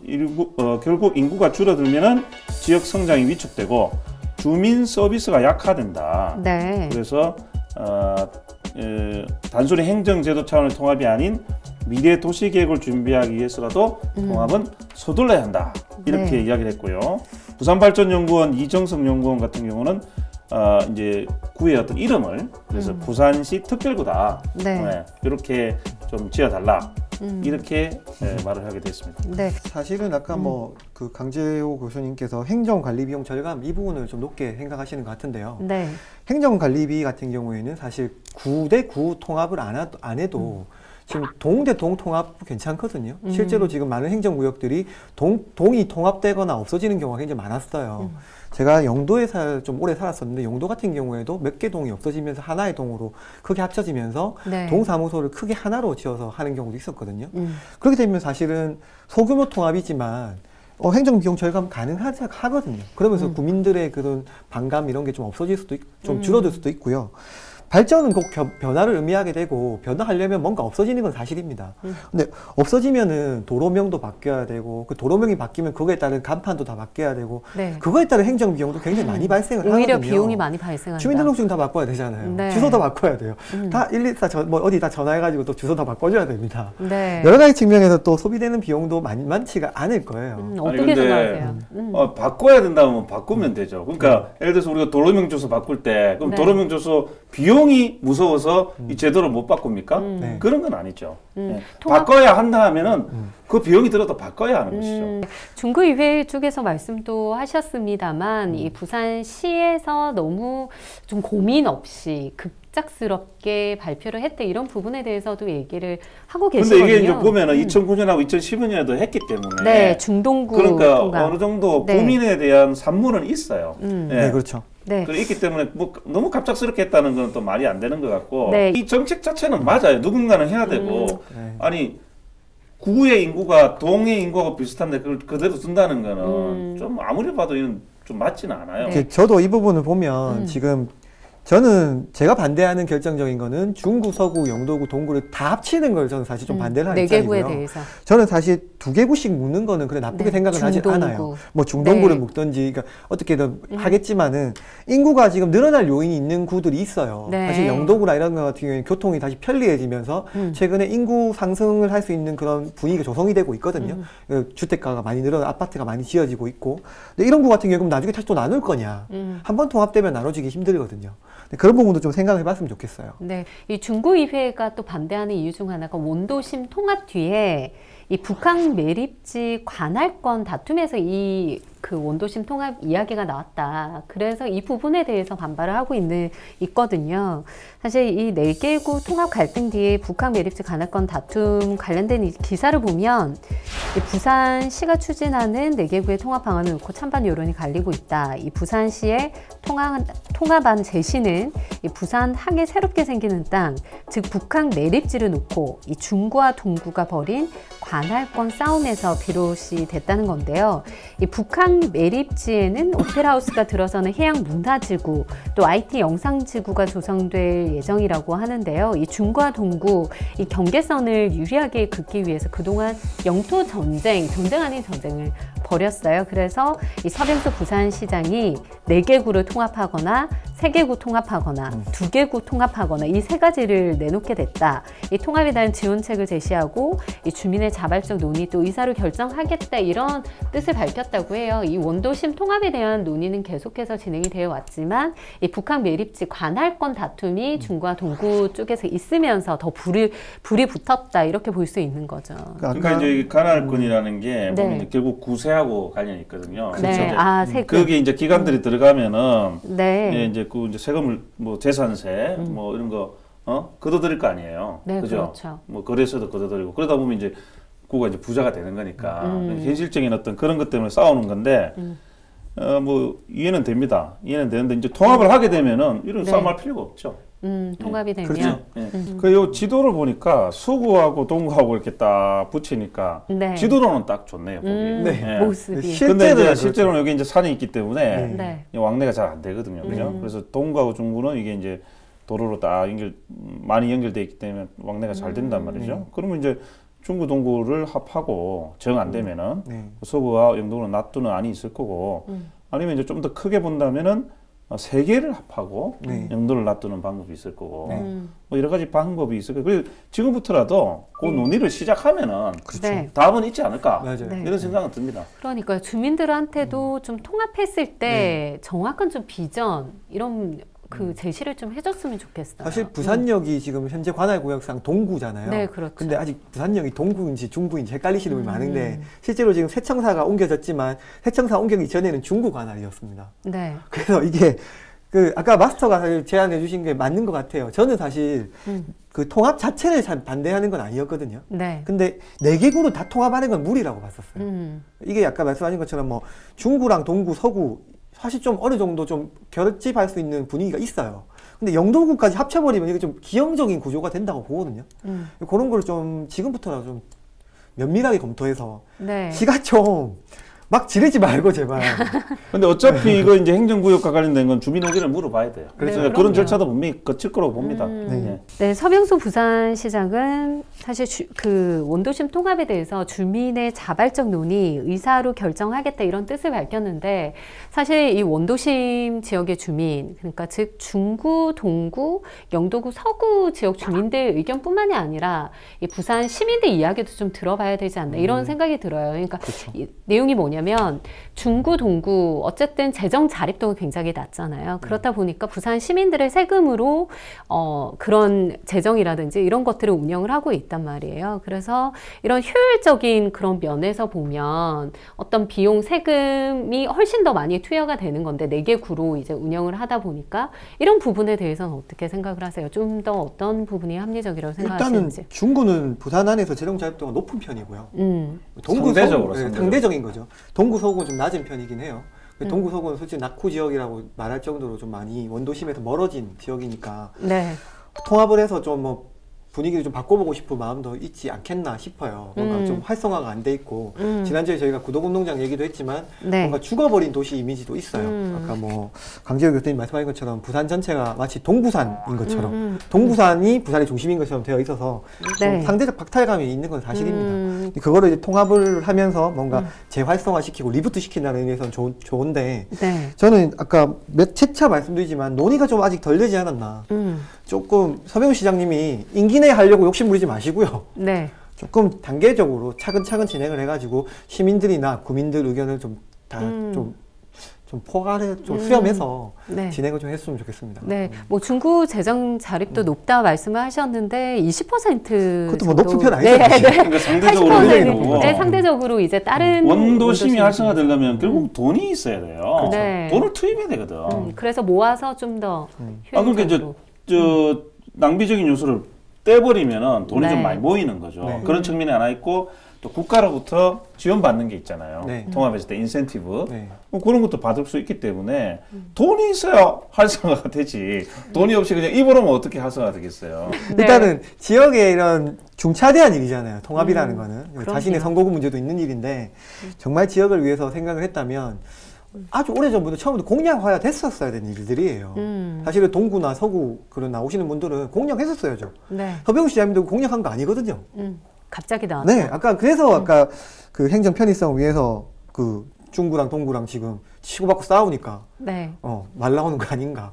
결국 인구가 줄어들면은 지역 성장이 위축되고 주민 서비스가 약화된다. 네. 그래서 단순히 행정제도 차원의 통합이 아닌 미래 도시계획을 준비하기 위해서라도 통합은 서둘러야 한다. 이렇게 네. 이야기를 했고요. 부산발전연구원 이정석 연구원 같은 경우는 이제 구의 어떤 이름을 그래서 부산시 특별구다. 네. 이렇게 좀 지어달라. 이렇게 말을 하게 됐습니다. 네. 사실은 아까 그 강재호 교수님께서 행정관리비용 절감 이 부분을 좀 높게 생각하시는 것 같은데요. 네. 행정관리비 같은 경우에는 사실 구 대 구 통합을 안 해도 지금 동 대 동 통합 괜찮거든요. 실제로 지금 많은 행정구역들이 동이 통합되거나 없어지는 경우가 굉장히 많았어요. 제가 영도에 좀 오래 살았었는데 영도 같은 경우에도 몇 개 동이 없어지면서 하나의 동으로 크게 합쳐지면서 네. 동사무소를 크게 하나로 지어서 하는 경우도 있었거든요. 그렇게 되면 사실은 소규모 통합이지만 행정비용 절감 가능하거든요. 그러면서 국민들의 그런 반감 이런 게 좀 없어질 수도 있고 좀 줄어들 수도 있고요. 발전은 꼭 변화를 의미하게 되고 변화하려면 뭔가 없어지는 건 사실입니다. 근데 없어지면은 도로명도 바뀌어야 되고 그 도로명이 바뀌면 그거에 따른 간판도 다 바뀌어야 되고 네. 그거에 따른 행정 비용도 굉장히 많이 발생을 하거든요. 오히려 비용이 많이 발생한다. 주민등록증 다 바꿔야 되잖아요. 네. 주소 다 바꿔야 돼요. 다 114 어디 다 전화해가지고 또 주소 다 바꿔줘야 됩니다. 네. 여러 가지 측면에서 또 소비되는 비용도 많지가 않을 거예요. 어떻게 생각하세요? 바꿔야 된다면 바꾸면 되죠. 그러니까 예를 들어서 우리가 도로명 주소 바꿀 때 그럼 네. 도로명 주소 비용이 무서워서 이 제도를 못 바꿉니까? 네. 그런 건 아니죠. 바꿔야 한다 하면은 그 비용이 들어도 바꿔야 하는 것이죠. 중구의회 쪽에서 말씀도 하셨습니다만 이 부산시에서 너무 좀 고민 없이 급작스럽게 발표를 했대 이런 부분에 대해서도 얘기를 하고 계시거든요. 근데 이게 이제 보면은 2009년하고 2015년에도 했기 때문에 네, 중동구 그러니까 통합. 어느 정도 네. 고민에 대한 산물은 있어요. 네, 그렇죠. 네. 있기 때문에 뭐 너무 갑작스럽게 했다는 건 또 말이 안 되는 것 같고 네. 이 정책 자체는 맞아요. 누군가는 해야 되고 네. 아니 구의 인구가 동의 인구하고 비슷한데 그걸 그대로 둔다는 거는 좀 아무리 봐도 이건 좀 맞지는 않아요. 네. 저도 이 부분을 보면 지금 저는 제가 반대하는 결정적인 거는 중구, 서구, 영도구, 동구를 다 합치는 걸 저는 사실 좀 반대를 하는 네 개구에 입장이고요. 대해서. 저는 사실 2개구씩 묶는 거는 그래 나쁘게 네, 생각은 하지 중동구. 않아요. 뭐 중동구를 네. 묶든지 그러니까 어떻게든 하겠지만은 인구가 지금 늘어날 요인이 있는 구들이 있어요. 네. 사실 영도구나 이런 거 같은 경우에는 교통이 다시 편리해지면서 최근에 인구 상승을 할 수 있는 그런 분위기가 조성이 되고 있거든요. 그 주택가가 많이 늘어나 아파트가 많이 지어지고 있고. 근데 이런 구 같은 경우는 나중에 다시 또 나눌 거냐. 한 번 통합되면 나눠지기 힘들거든요. 그런 부분도 좀 생각을 해봤으면 좋겠어요. 네, 이 중구의회가 또 반대하는 이유 중 하나가 원도심 통합 뒤에 이 북한 매립지 관할권 다툼에서 그 원도심 통합 이야기가 나왔다. 그래서 이 부분에 대해서 반발을 하고 있거든요. 사실 이 4개구 통합 갈등 뒤에 북한 매립지 관할권 다툼 관련된 이 기사를 보면 이 부산시가 추진하는 4개구의 통합 방안을 놓고 찬반 여론이 갈리고 있다. 이 부산시의 통합안 제시는 이 부산 항에 새롭게 생기는 땅, 즉 북한 매립지를 놓고 이 중구와 동구가 벌인 관할권 싸움에서 비롯이 됐다는 건데요. 이 북한 매립지에는 오페라하우스가 들어서는 해양 문화지구, 또 IT 영상지구가 조성될 예정이라고 하는데요. 이 중구와 동구, 이 경계선을 유리하게 긋기 위해서 그동안 영토 전쟁 아닌 전쟁을 벌였어요. 그래서 이 서병수 부산시장이 4개구를 통합하거나 3개구 통합하거나 2개구 통합하거나 이 3가지를 내놓게 됐다. 이 통합에 대한 지원책을 제시하고 이 주민의 자발적 논의 또 의사를 결정하겠다 이런 뜻을 밝혔다고 해요. 이 원도심 통합에 대한 논의는 계속해서 진행이 되어 왔지만 이 북한 매립지 관할권 다툼이 중구와 동구 쪽에서 있으면서 더 불이 붙었다 이렇게 볼 수 있는 거죠. 그러니까 이제 이 관할권이라는 게 네. 보면 결국 구세하고 관련이 있거든요. 네, 세금. 그게 이제 기관들이 들어가면은 네. 예, 이제 그 이제 세금을 뭐 재산세 뭐 이런 거 걷어들일 거 아니에요. 네, 그죠? 그렇죠. 뭐 거래소도 걷어들이고 그러다 보면 이제 구가 이제 부자가 되는 거니까 현실적인 어떤 그런 것 때문에 싸우는 건데 뭐 이해는 됩니다. 이해는 되는데 이제 통합을 하게 되면은 이런 네. 싸움할 필요가 없죠. 통합이 되면. 그렇죠. 예. 그 지도를 보니까 서구하고 동구하고 이렇게 딱 붙이니까 네. 지도로는 딱 좋네요. 보기. 네. 예. 모습이. 근데 이제 실제로는 실제로는 여기 이제 산이 있기 때문에 네. 왕래가 잘 안 되거든요. 그죠? 그래서 동구하고 중구는 이게 이제 도로로 딱 많이 연결돼 있기 때문에 왕래가 잘 된단 말이죠. 그러면 이제 중구 동구를 합하고 정 안 되면은 서구와 영도구는 놔두는 안이 있을 거고 아니면 이제 좀 더 크게 본다면은 3개를 합하고 영도를 놔두는 방법이 있을 거고 뭐 여러 가지 방법이 있을 거고 그리고 지금부터라도 그 논의를 시작하면은 네. 답은 있지 않을까 맞아요. 네. 이런 생각은 듭니다. 그러니까요. 주민들한테도 좀 통합했을 때 정확한 좀 비전 이런 그 제시를 좀 해줬으면 좋겠어요. 사실 부산역이 지금 현재 관할구역상 동구잖아요. 네, 그렇죠. 근데 아직 부산역이 동구인지 중구인지 헷갈리시는 분이 많은데 실제로 지금 세청사가 옮겨졌지만 세청사 옮겨기 전에는 중구 관할이었습니다. 네. 그래서 이게 그 아까 마스터가 사실 제안해 주신 게 맞는 것 같아요. 저는 사실 그 통합 자체를 잘 반대하는 건 아니었거든요. 네. 근데 4개구를 다 통합하는 건 무리라고 봤었어요. 이게 아까 말씀하신 것처럼 뭐 중구랑 동구, 서구 사실 좀 어느 정도 좀 결집할 수 있는 분위기가 있어요. 근데 영도구까지 합쳐버리면 이게 좀 기형적인 구조가 된다고 보거든요. 그런 걸 좀 지금부터라도 좀 면밀하게 검토해서 네. 시가 좀 막 지르지 말고 제발. 근데 어차피 이거 이제 행정구역과 관련된 건 주민 의견을 물어봐야 돼요. 그렇죠. 그래서 네, 그런 그럼요. 절차도 분명히 거칠 거라고 봅니다. 네. 네, 서병수 부산시장은 사실 그 원도심 통합에 대해서 주민의 자발적 논의, 의사로 결정하겠다 이런 뜻을 밝혔는데 사실 이 원도심 지역의 주민, 그러니까 즉 중구, 동구, 영도구, 서구 지역 주민들 의견뿐만이 아니라 이 부산 시민들 이야기도 좀 들어봐야 되지 않나 이런 생각이 들어요. 그러니까 이 내용이 뭐냐면 중구, 동구 어쨌든 재정 자립도가 굉장히 낮잖아요. 그렇다 보니까 부산 시민들의 세금으로 그런 재정이라든지 이런 것들을 운영을 하고 있단 말이에요. 그래서 이런 효율적인 그런 면에서 보면 어떤 비용 세금이 훨씬 더 많이 투여가 되는 건데 4개구로 이제 운영을 하다 보니까 이런 부분에 대해서는 어떻게 생각을 하세요? 좀 더 어떤 부분이 합리적이라고 일단은 생각하시는지. 중구는 부산 안에서 재정 자립도가 높은 편이고요. 동구, 상대적으로, 서구, 상대적으로. 상대적인 거죠. 동구, 서구는 좀 낮은 편이긴 해요. 동구, 서구는 솔직히 낙후 지역이라고 말할 정도로 좀 많이 원도심에서 멀어진 지역이니까 네. 통합을 해서 좀 뭐 분위기를 좀 바꿔보고 싶은 마음도 있지 않겠나 싶어요. 뭔가 좀 활성화가 안 돼 있고 지난주에 저희가 구독운동장 얘기도 했지만 네. 뭔가 죽어버린 도시 이미지도 있어요. 아까 뭐 강재혁 교수님 말씀하신 것처럼 부산 전체가 마치 동부산인 것처럼 동부산이 부산의 중심인 것처럼 되어 있어서 네. 좀 상대적 박탈감이 있는 건 사실입니다. 그거를 이제 통합을 하면서 뭔가 재활성화시키고 리부트 시킨다는 의미에서는 좋은데 네. 저는 아까 몇 채차 말씀드리지만 논의가 좀 아직 덜 되지 않았나. 조금 서병우 시장님이 임기 내에 하려고 욕심 부리지 마시고요. 네. 조금 단계적으로 차근차근 진행을 해가지고 시민들이나 국민들 의견을 좀 다 좀 포괄해 좀 수렴해서 네. 진행을 좀 했으면 좋겠습니다. 네, 뭐 중구 재정 자립도 높다 말씀을 하셨는데 20% 그것도 뭐 높은 편 아니죠? 네, 네. 그러니까 상대적으로 80%는 굉장히 높고. 네, 상대적으로 이제 다른 원도심이 활성화되려면 결국 돈이 있어야 돼요. 네. 돈을 투입해야 되거든. 그래서 모아서 좀 더 그러니까 이제 저 낭비적인 요소를 떼버리면은 돈이 네. 좀 많이 모이는 거죠. 네. 그런 측면이 하나 있고 또 국가로부터 지원받는 게 있잖아요. 네. 통합했을 때 인센티브. 네. 뭐 그런 것도 받을 수 있기 때문에 돈이 있어야 활성화가 되지. 돈이 없이 그냥 입으로면 어떻게 활성화가 되겠어요. 네. 일단은 지역의 이런 중차대한 일이잖아요. 통합이라는 거는 자신의 그럼요. 선거구 문제도 있는 일인데 정말 지역을 위해서 생각을 했다면 아주 오래전부터 처음부터 공약화야 됐었어야 되는 일들이에요. 사실은 동구나 서구 그런 나오시는 분들은 공약했었어야죠. 네. 서병우 시장님도 공약한 거 아니거든요. 갑자기 나왔죠. 네, 그래서 아까 그 행정 편의성 위해서 그 중구랑 동구랑 지금 치고받고 싸우니까 네. 말 나오는 거 아닌가.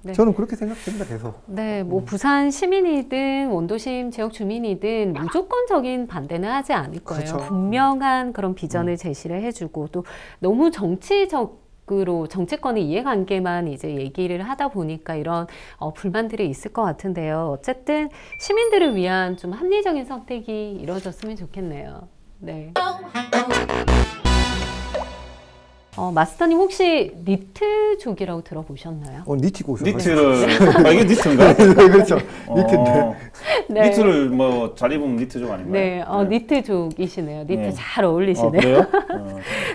네. 저는 그렇게 생각됩니다, 계속. 네, 뭐 부산 시민이든 원도심 지역 주민이든 무조건적인 반대는 하지 않을 거예요. 그렇죠. 분명한 그런 비전을 제시를 해주고 또 너무 정치적으로 정치권의 이해관계만 이제 얘기를 하다 보니까 이런 불만들이 있을 것 같은데요. 어쨌든 시민들을 위한 좀 합리적인 선택이 이루어졌으면 좋겠네요. 네. 마스터님 혹시 니트족이라고 들어보셨나요? 니트고 니트를 이게 니트인가? 그렇죠. 니트인데. 네. 니트를 뭐 잘 입으면 니트족 아닌가요? 네, 니트족이시네요. 니트 네. 잘 어울리시네요. 그래요?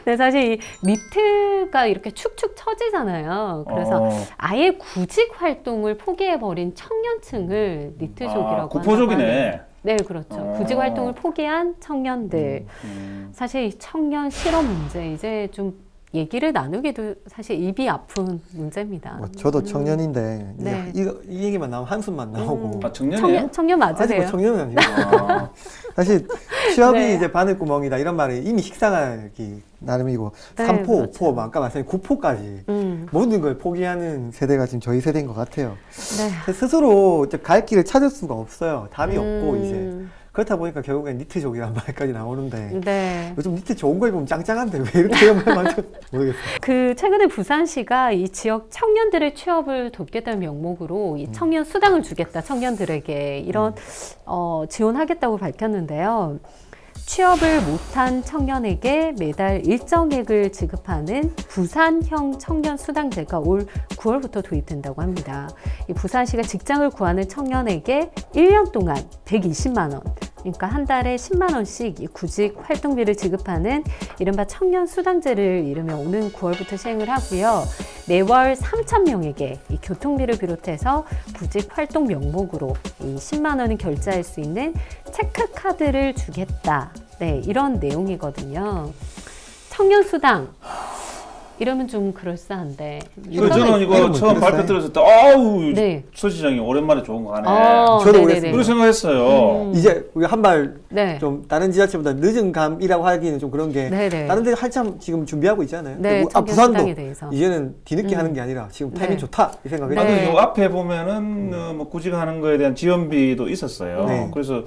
네, 사실 이 니트가 이렇게 축축 처지잖아요. 그래서 아예 구직 활동을 포기해버린 청년층을 니트족이라고 구포족이네. 한다고 네, 그렇죠. 구직 활동을 포기한 청년들. 사실 이 청년 실업 문제 이제 좀 얘기를 나누기도 사실 입이 아픈 문제입니다. 저도 청년인데 네. 이 얘기만 나오면 한숨만 나오고. 청년이에요? 청년 맞으세요? 아직 청년은 아니고. 사실 취업이 네. 이제 바늘구멍이다 이런 말이 이미 식상하기 나름이고 네, 3포, 그렇죠. 5포, 아까 말씀드린 9포까지 모든 걸 포기하는 세대가 지금 저희 세대인 것 같아요. 네. 스스로 이제 갈 길을 찾을 수가 없어요. 답이 없고 이제. 그렇다 보니까 결국엔 니트족이란 말까지 나오는데 네. 요즘 니트 좋은 거 입으면 짱짱한데 왜 이렇게 말만 모르겠어요. 그 최근에 부산시가 이 지역 청년들의 취업을 돕겠다는 명목으로 이 청년 수당을 주겠다 청년들에게 이런 지원하겠다고 밝혔는데요. 취업을 못한 청년에게 매달 일정액을 지급하는 부산형 청년수당제가 올 9월부터 도입된다고 합니다. 이 부산시가 직장을 구하는 청년에게 1년 동안 120만 원, 그러니까 한 달에 10만 원씩 이 구직 활동비를 지급하는 이른바 청년수당제를 이르면 오는 9월부터 시행을 하고요. 매월 3,000명에게 이 교통비를 비롯해서 구직 활동 명목으로 이 10만 원을 결제할 수 있는 체크카드를 주겠다. 네, 이런 내용이거든요. 청년수당. 이러면 좀 그럴싸한데. 저는 이거 처음 발표 들었을 때, 네. 서 시장이 오랜만에 좋은 거 하네. 저도 네네네. 그랬습니다. 그렇게 생각했어요. 이제 우리 한 발 좀 네. 다른 지자체보다 늦은 감이라고 하기는 좀 그런 게 네네. 다른 데 한참 지금 준비하고 있잖아요. 네, 그리고 부산도 청년수당에 대해서. 이제는 뒤늦게 하는 게 아니라 지금 타이밍 네. 좋다 이 생각이 네. 들어요. 요 앞에 보면은 뭐 구직하는 거에 대한 지원비도 있었어요. 네. 그래서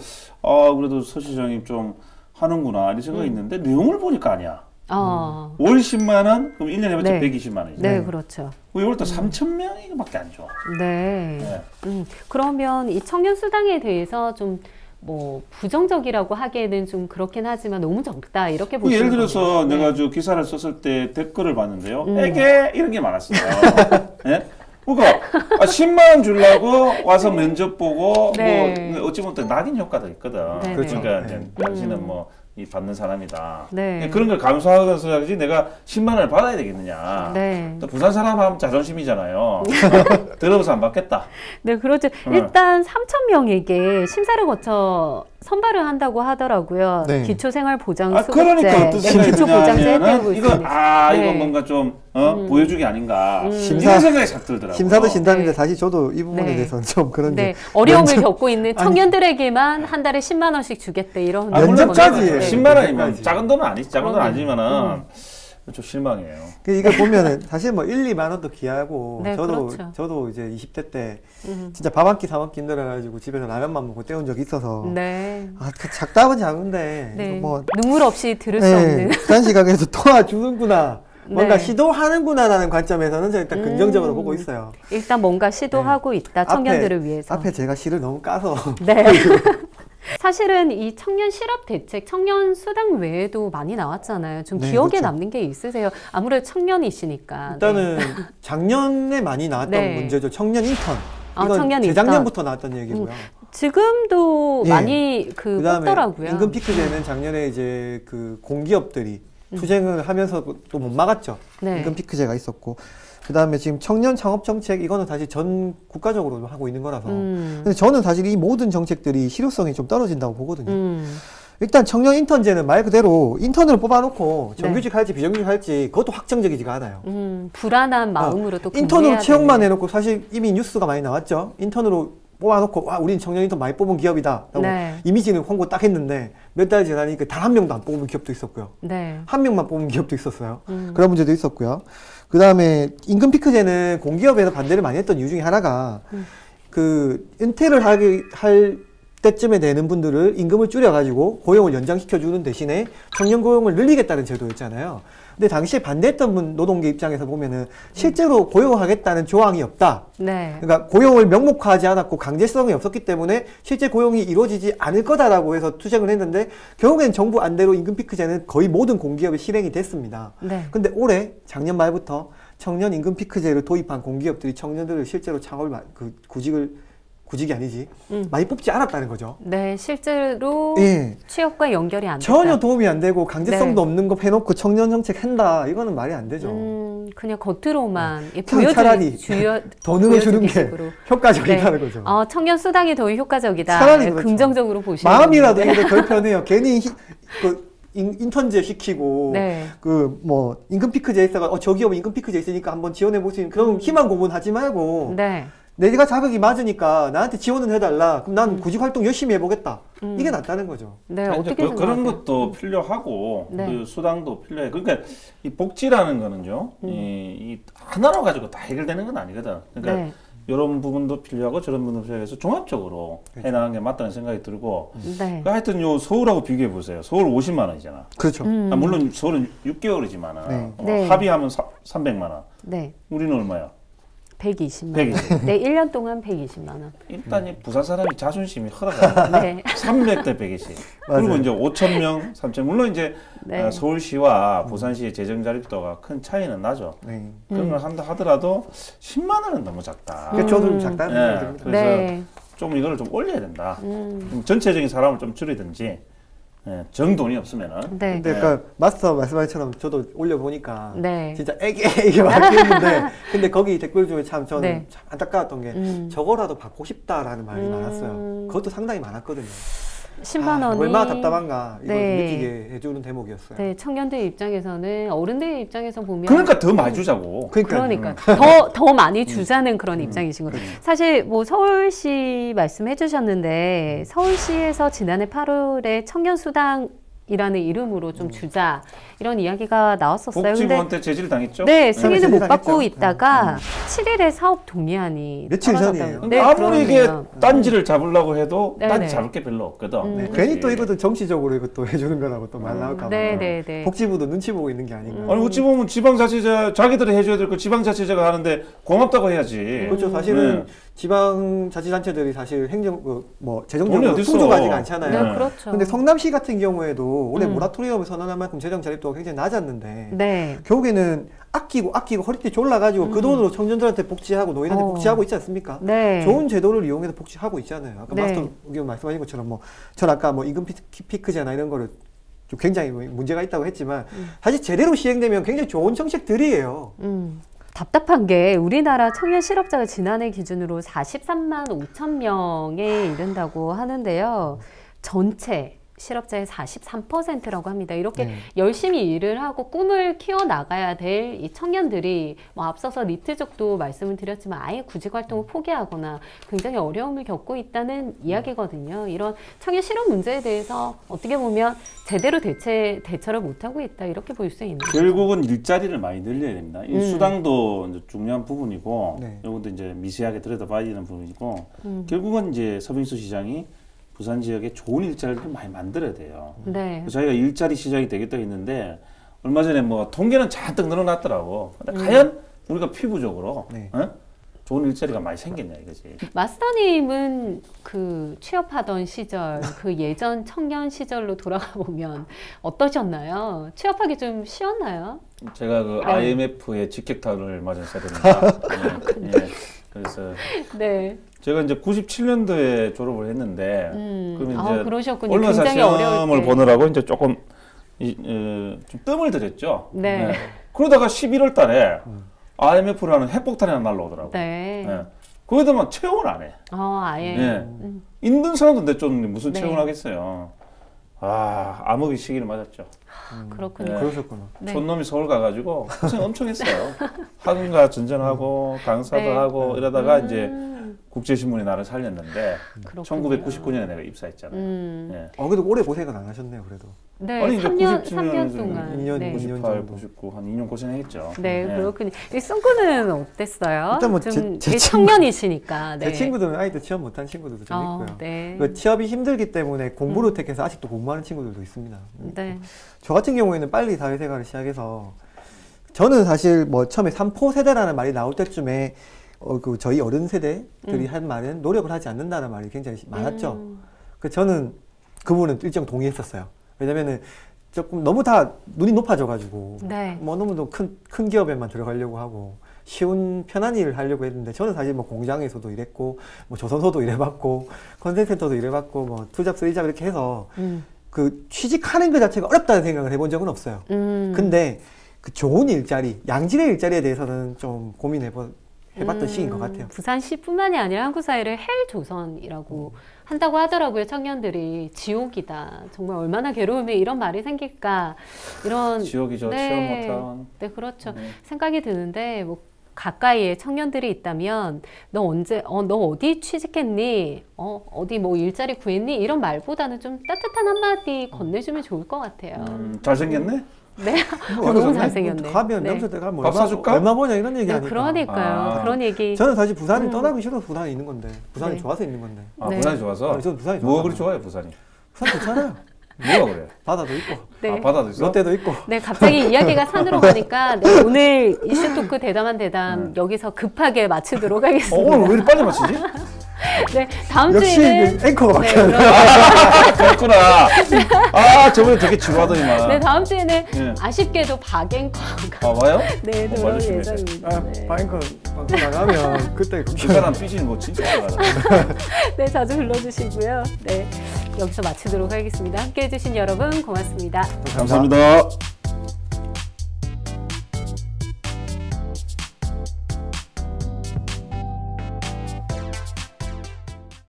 그래도 서 시장이 좀 하는구나 이런 생각이 있는데 내용을 보니까 아니야. 월 10만 원, 그럼 1년에 해봤자 네. 120만 원이죠. 네, 그렇죠. 이걸 또 3,000명밖에 안 줘. 네. 네. 그러면 이 청년수당에 대해서 좀 뭐 부정적이라고 하기에는 좀 그렇긴 하지만 너무 적다 이렇게 보시는 예를 들어서 거네요. 내가 저 기사를 썼을 때 댓글을 봤는데요. 에게 이런 게 많았어요. 네? 그러니까 10만 원 주려고 와서 면접 보고 네. 뭐 어찌 보면 또 낙인 효과도 있거든. 네, 그렇죠. 그러니까 네. 이제 당신은 뭐 이 받는 사람이다. 네. 그런 걸 감수하면서야지 내가 10만 원을 받아야 되겠느냐. 네. 또 부산 사람 하면 자존심이잖아요. 더러워서 안 받겠다. 네, 그렇죠. 일단 3,000명에게 심사를 거쳐 선발을 한다고 하더라고요. 네. 기초생활보장수급제. 그러니까 어떤 생각이 기초보장제 드냐면은 혜택을 이거 네. 이거 뭔가 좀 보여주기 아닌가. 심사- 이런 생각이 싹 들더라고요. 심사도 심사인데 네. 사실 저도 이 부분에 네. 대해서는 좀 그런 네, 게 어려움을 겪고 있는 청년들에게만 한 달에 10만 원씩 주겠대 이런. 면접까지 거는. 예. 10만 원이면 면접까지. 작은 돈은 아니지. 작은 돈 그럼요. 아니지만은 좀 실망해요. 이거 보면은 사실 뭐 1, 2만 원도 귀하고 네, 저도 그렇죠. 저도 이제 20대 때 진짜 밥 한 끼 사 먹기 힘들어가지고 집에서 라면만 먹고 때운 적이 있어서 네. 그 작다면 작은데 네. 이거 뭐 눈물 없이 들을 수 네, 없는. 부산 시각에서 도와주는구나 뭔가 네. 시도하는구나라는 관점에서는 저는 일단 긍정적으로 보고 있어요. 일단 뭔가 시도하고 있다. 청년들을 앞에, 위해서. 앞에 제가 시를 너무 까서 네. 사실은 이 청년 실업 대책, 청년 수당 외에도 많이 나왔잖아요. 좀 네, 기억에 그렇죠. 남는 게 있으세요? 아무래도 청년이시니까. 일단은 작년에 많이 나왔던 네. 문제죠. 청년 인턴. 아, 이건 청년 인턴. 재작년부터 나왔던 얘기고요. 지금도 예. 많이 그다음에 뽑더라고요. 임금 피크제는 작년에 이제 그 공기업들이 투쟁을 하면서 또 못 막았죠. 네. 임금 피크제가 있었고. 그다음에 지금 청년 창업 정책 이거는 사실 전 국가적으로 하고 있는 거라서. 근데 저는 사실 이 모든 정책들이 실효성이 좀 떨어진다고 보거든요. 일단 청년 인턴제는 말 그대로 인턴을 뽑아놓고 정규직 할지 비정규직 할지 그것도 확정적이지가 않아요. 불안한 마음으로 또 인턴으로 근무해야 채용만 되는. 해놓고 사실 이미 뉴스가 많이 나왔죠. 인턴으로 뽑아놓고 와 우린 청년 인턴 많이 뽑은 기업이다 라고 네. 이미지는 홍보 딱 했는데 몇 달 지나니까 단 한 명도 안 뽑은 기업도 있었고요. 네. 한 명만 뽑은 기업도 있었어요. 그런 문제도 있었고요. 그 다음에 임금 피크제는 공기업에서 반대를 많이 했던 이유 중에 하나가 그 은퇴를 할 때쯤에 되는 분들을 임금을 줄여가지고 고용을 연장시켜주는 대신에 청년 고용을 늘리겠다는 제도였잖아요. 근데 당시에 반대했던 분 노동계 입장에서 보면은 실제로 고용하겠다는 조항이 없다. 네. 그러니까 고용을 명목화하지 않았고 강제성이 없었기 때문에 실제 고용이 이루어지지 않을 거다라고 해서 투쟁을 했는데 결국엔 정부 안대로 임금 피크제는 거의 모든 공기업에 실행이 됐습니다. 네. 근데 올해 작년 말부터 청년 임금 피크제를 도입한 공기업들이 청년들을 실제로 구직이 아니지 많이 뽑지 않았다는 거죠. 네, 실제로 예. 취업과 연결이 안 됐다. 전혀 도움이 안 되고 강제성도 네. 없는 거 해놓고 청년 정책 한다 이거는 말이 안 되죠. 그냥 겉으로만 차라리 돈을 주는 게 식으로. 효과적이라는 거죠. 청년 수당이 더 효과적이다. 차라리 그렇죠. 긍정적으로 보시는 마음이라도 건데. 해도 덜 편해요. 괜히 인턴제 시키고 네. 그 뭐 임금 피크제 있어가 저 기업은 임금 피크제 있으니까 한번 지원해 볼 수 있는 그런 희망 고문하지 말고 네. 내가 자격이 맞으니까 나한테 지원을 해달라. 그럼 난 구직 활동 열심히 해보겠다. 이게 낫다는 거죠. 네, 아니, 어떻게 그런 생각하세요? 것도 필요하고 네. 그 수당도 필요해. 그러니까 이 복지라는 거는요, 이 하나로 가지고 다 해결되는 건 아니거든. 그러니까 네. 이런 부분도 필요하고 저런 부분도 필요해서 종합적으로 해나가는 게 맞다는 생각이 들고. 네. 하여튼 요 서울하고 비교해 보세요. 서울 50만 원이잖아. 그렇죠. 물론 서울은 6개월이지만 네. 네. 합의하면 300만 원. 네. 우리는 얼마야? 120만 120. 원. 네, 1년 동안 120만 원. 일단 이 부산 사람이 자존심이 허락하는 네. 300대 120. 맞아요. 그리고 이제 5,000명, 3,000. 물론 이제 네. 서울시와 부산시의 재정 자립도가 큰 차이는 나죠. 네. 그런 걸 한다 하더라도 10만 원은 너무 작다. 그러니까 저도 좀 작다는 네. 생각이 듭니다. 그래서 네. 좀 이거를 좀 올려야 된다. 좀 전체적인 사람을 좀 줄이든지. 정돈이 없으면은. 네. 근데 그러니까 마스터 말씀하신 것처럼 저도 올려보니까 네. 진짜 애기 많았는데 근데 거기 댓글 중에 참 저는 네. 참 안타까웠던 게 저거라도 받고 싶다라는 말이 많았어요. 그것도 상당히 많았거든요. 10만 원이 얼마나 답답한가 이걸 네. 느끼게 해주는 대목이었어요. 네, 청년들 입장에서는 어른들 입장에서 보면 그러니까 더 많이 주자고. 그러니까 더 많이 주자는 그런 입장이신 거예요. 사실 뭐 서울시 말씀해 주셨는데 서울시에서 지난해 8월에 청년 수당이라는 이름으로 좀 주자 이런 이야기가 나왔었어요. 복지부한테 제지를 당했죠? 네, 승인을 못 제지당했죠. 받고 있다가 7일에 사업 동의안이 며칠 떨어졌다고. 전이에요. 근데 네, 아무리 이게 그러네요. 딴지를 잡으려고 해도 네, 딴지 네. 잡을 게 별로 없거든. 네, 괜히 또 이것도 정치적으로 이것도 해주는 거라고 또 말 나올까 봐. 네, 네, 네. 복지부도 눈치 보고 있는 게 아닌가. 아니 어찌 보면 지방자치제 자기들이 해줘야 될 거 지방자치제가 하는데 고맙다고 해야지. 그렇죠. 사실은 네. 지방자치단체들이 사실 재정적으로 돈이 어딨어. 풍족하지가 않잖아요. 네, 그렇죠. 근데 성남시 같은 경우에도 올해 모라토리엄을 선언한 만큼 재정 자립도가 굉장히 낮았는데 네. 결국에는 아끼고 허리띠 졸라가지고 그 돈으로 청년들한테 복지하고 노인한테 복지하고 있지 않습니까? 네. 좋은 제도를 이용해서 복지하고 있잖아요. 아까 네. 마스터 의견 말씀하신 것처럼 전 아까 임금 피크제나 이런 거를 좀 굉장히 문제가 있다고 했지만 사실 제대로 시행되면 굉장히 좋은 정책들이에요. 답답한 게 우리나라 청년 실업자가 지난해 기준으로 43만 5천 명에 이른다고 하는데요. 전체 실업자의 43%라고 합니다. 이렇게 열심히 일을 하고 꿈을 키워나가야 될 이 청년들이 뭐 앞서서 니트족도 말씀을 드렸지만 아예 구직 활동을 포기하거나 굉장히 어려움을 겪고 있다는 이야기거든요. 이런 청년 실업 문제에 대해서 어떻게 보면 제대로 대처를 못하고 있다 이렇게 볼 수 있는 거죠. 결국은 일자리를 많이 늘려야 됩니다. 인수당도 이제 중요한 부분이고 이것도 이제 미세하게 들여다봐야 되는 부분이고 결국은 이제 서빙수 시장이 부산 지역에 좋은 일자리를 많이 만들어야 돼요. 네. 저희가 일자리 시장이 되겠다고 했는데 얼마 전에 뭐 통계는 잔뜩 늘어났더라고. 근데 과연 우리가 피부적으로 좋은 일자리가 많이 생겼냐 이거지. 마스터님은 그 취업하던 시절, 그 예전 청년 시절로 돌아가 보면 어떠셨나요? 취업하기 좀 쉬웠나요? 제가 그 IMF의 직격탄을 맞은 세대입니다. 예. 그래서 제가 이제 97년도에 졸업을 했는데 그러면 이제 그러셨군요. 언론사 굉장히 시험을 보느라고 이제 조금 좀 뜸을 들였죠. 네. 그러다가 11월 달에 IMF라는 핵폭탄이 하나 날라오더라고요. 네. 거기다만 채용을 안 해. 아예. 네. 있는 사람도 내쫓는데 무슨 채용을 하겠어요. 암흑의 시기를 맞았죠. 그렇군요. 그러셨구나. 촌놈이 서울 가가지고 고생 엄청 했어요. 학원가 전전하고 강사도 하고 이러다가 이제 국제신문이 나를 살렸는데 1999년에 내가 입사했잖아요. 그래도 오래 고생은 안 하셨네요, 그래도. 네, 아니, 3년 동안. 2년, 98, 99, 한 2년 고생했죠. 네, 그렇군요. 이 쏜구는 어땠어요? 일단 뭐 좀 제 청년이시니까. 제 친구들은 아이들 취업 못한 친구들도 좀 있고요. 네. 그 취업이 힘들기 때문에 공부를 택해서 아직도 공부하는 친구들도 있습니다. 네. 저 같은 경우에는 빨리 사회생활을 시작해서 저는 사실 뭐 처음에 3포 세대라는 말이 나올 때쯤에 그 저희 어른 세대들이 한 말은 노력을 하지 않는다는 말이 굉장히 많았죠. 그 저는 그 부분은 일정 동의했었어요. 왜냐면은 조금 너무 다 눈이 높아져가지고 뭐 너무 큰 기업에만 들어가려고 하고 쉬운 편한 일을 하려고 했는데 저는 사실 뭐 공장에서도 일했고 뭐 조선소도 일해봤고 컨센센터도 일해봤고 뭐 투잡 쓰리잡 이렇게 해서 그 취직하는 것 자체가 어렵다는 생각을 해본 적은 없어요. 근데 그 좋은 일자리, 양질의 일자리에 대해서는 좀 고민해봤던 시기인 것 같아요. 부산시뿐만이 아니라 한국 사회를 헬조선이라고 한다고 하더라고요. 청년들이 지옥이다. 정말 얼마나 괴로우면 이런 말이 생길까. 이런 지옥이죠. 취업 못한. 네, 그렇죠. 생각이 드는데 뭐 가까이에 청년들이 있다면 너 어디 취직했니? 어디 뭐 일자리 구했니? 이런 말보다는 좀 따뜻한 한마디 건네주면 좋을 것 같아요. 잘생겼네? 네. 너무 잘생겼네. 가면 명세대가 뭐 밥 사줄까? 얼마 버냐 이런 얘기 하니까. 그러니까요. 그런 얘기. 저는 사실 부산을 떠나기 싫어서 부산에 있는 건데 부산이 좋아서 있는 건데. 부산이 좋아서? 저는 부산이 좋아서. 뭐가 그리 좋아요 부산이? 부산 좋잖아요. 뭐가 그래? 바다도 있고. 바다도 있어? 롯데도 있고. 네, 갑자기 이야기가 산으로 가니까 오늘 이슈 토크 대담한 대담 여기서 급하게 마치도록 하겠습니다. 오늘 왜 이렇게 빨리 마치지? 네, 다음 역시 주에는 앵커가 바뀌었네. 그렇구나. 저번에 되게 지루하더니만. 네, 다음 주에는 아쉽게도 박앵커가 와요? 네, 들어올 예정입니다. 박앵커 방송 나가면 그때 그 사람 삐지는 거 진짜 잘하다. 네, 자주 불러주시고요. 네, 여기서 마치도록 하겠습니다. 함께해 주신 여러분 고맙습니다. 감사합니다.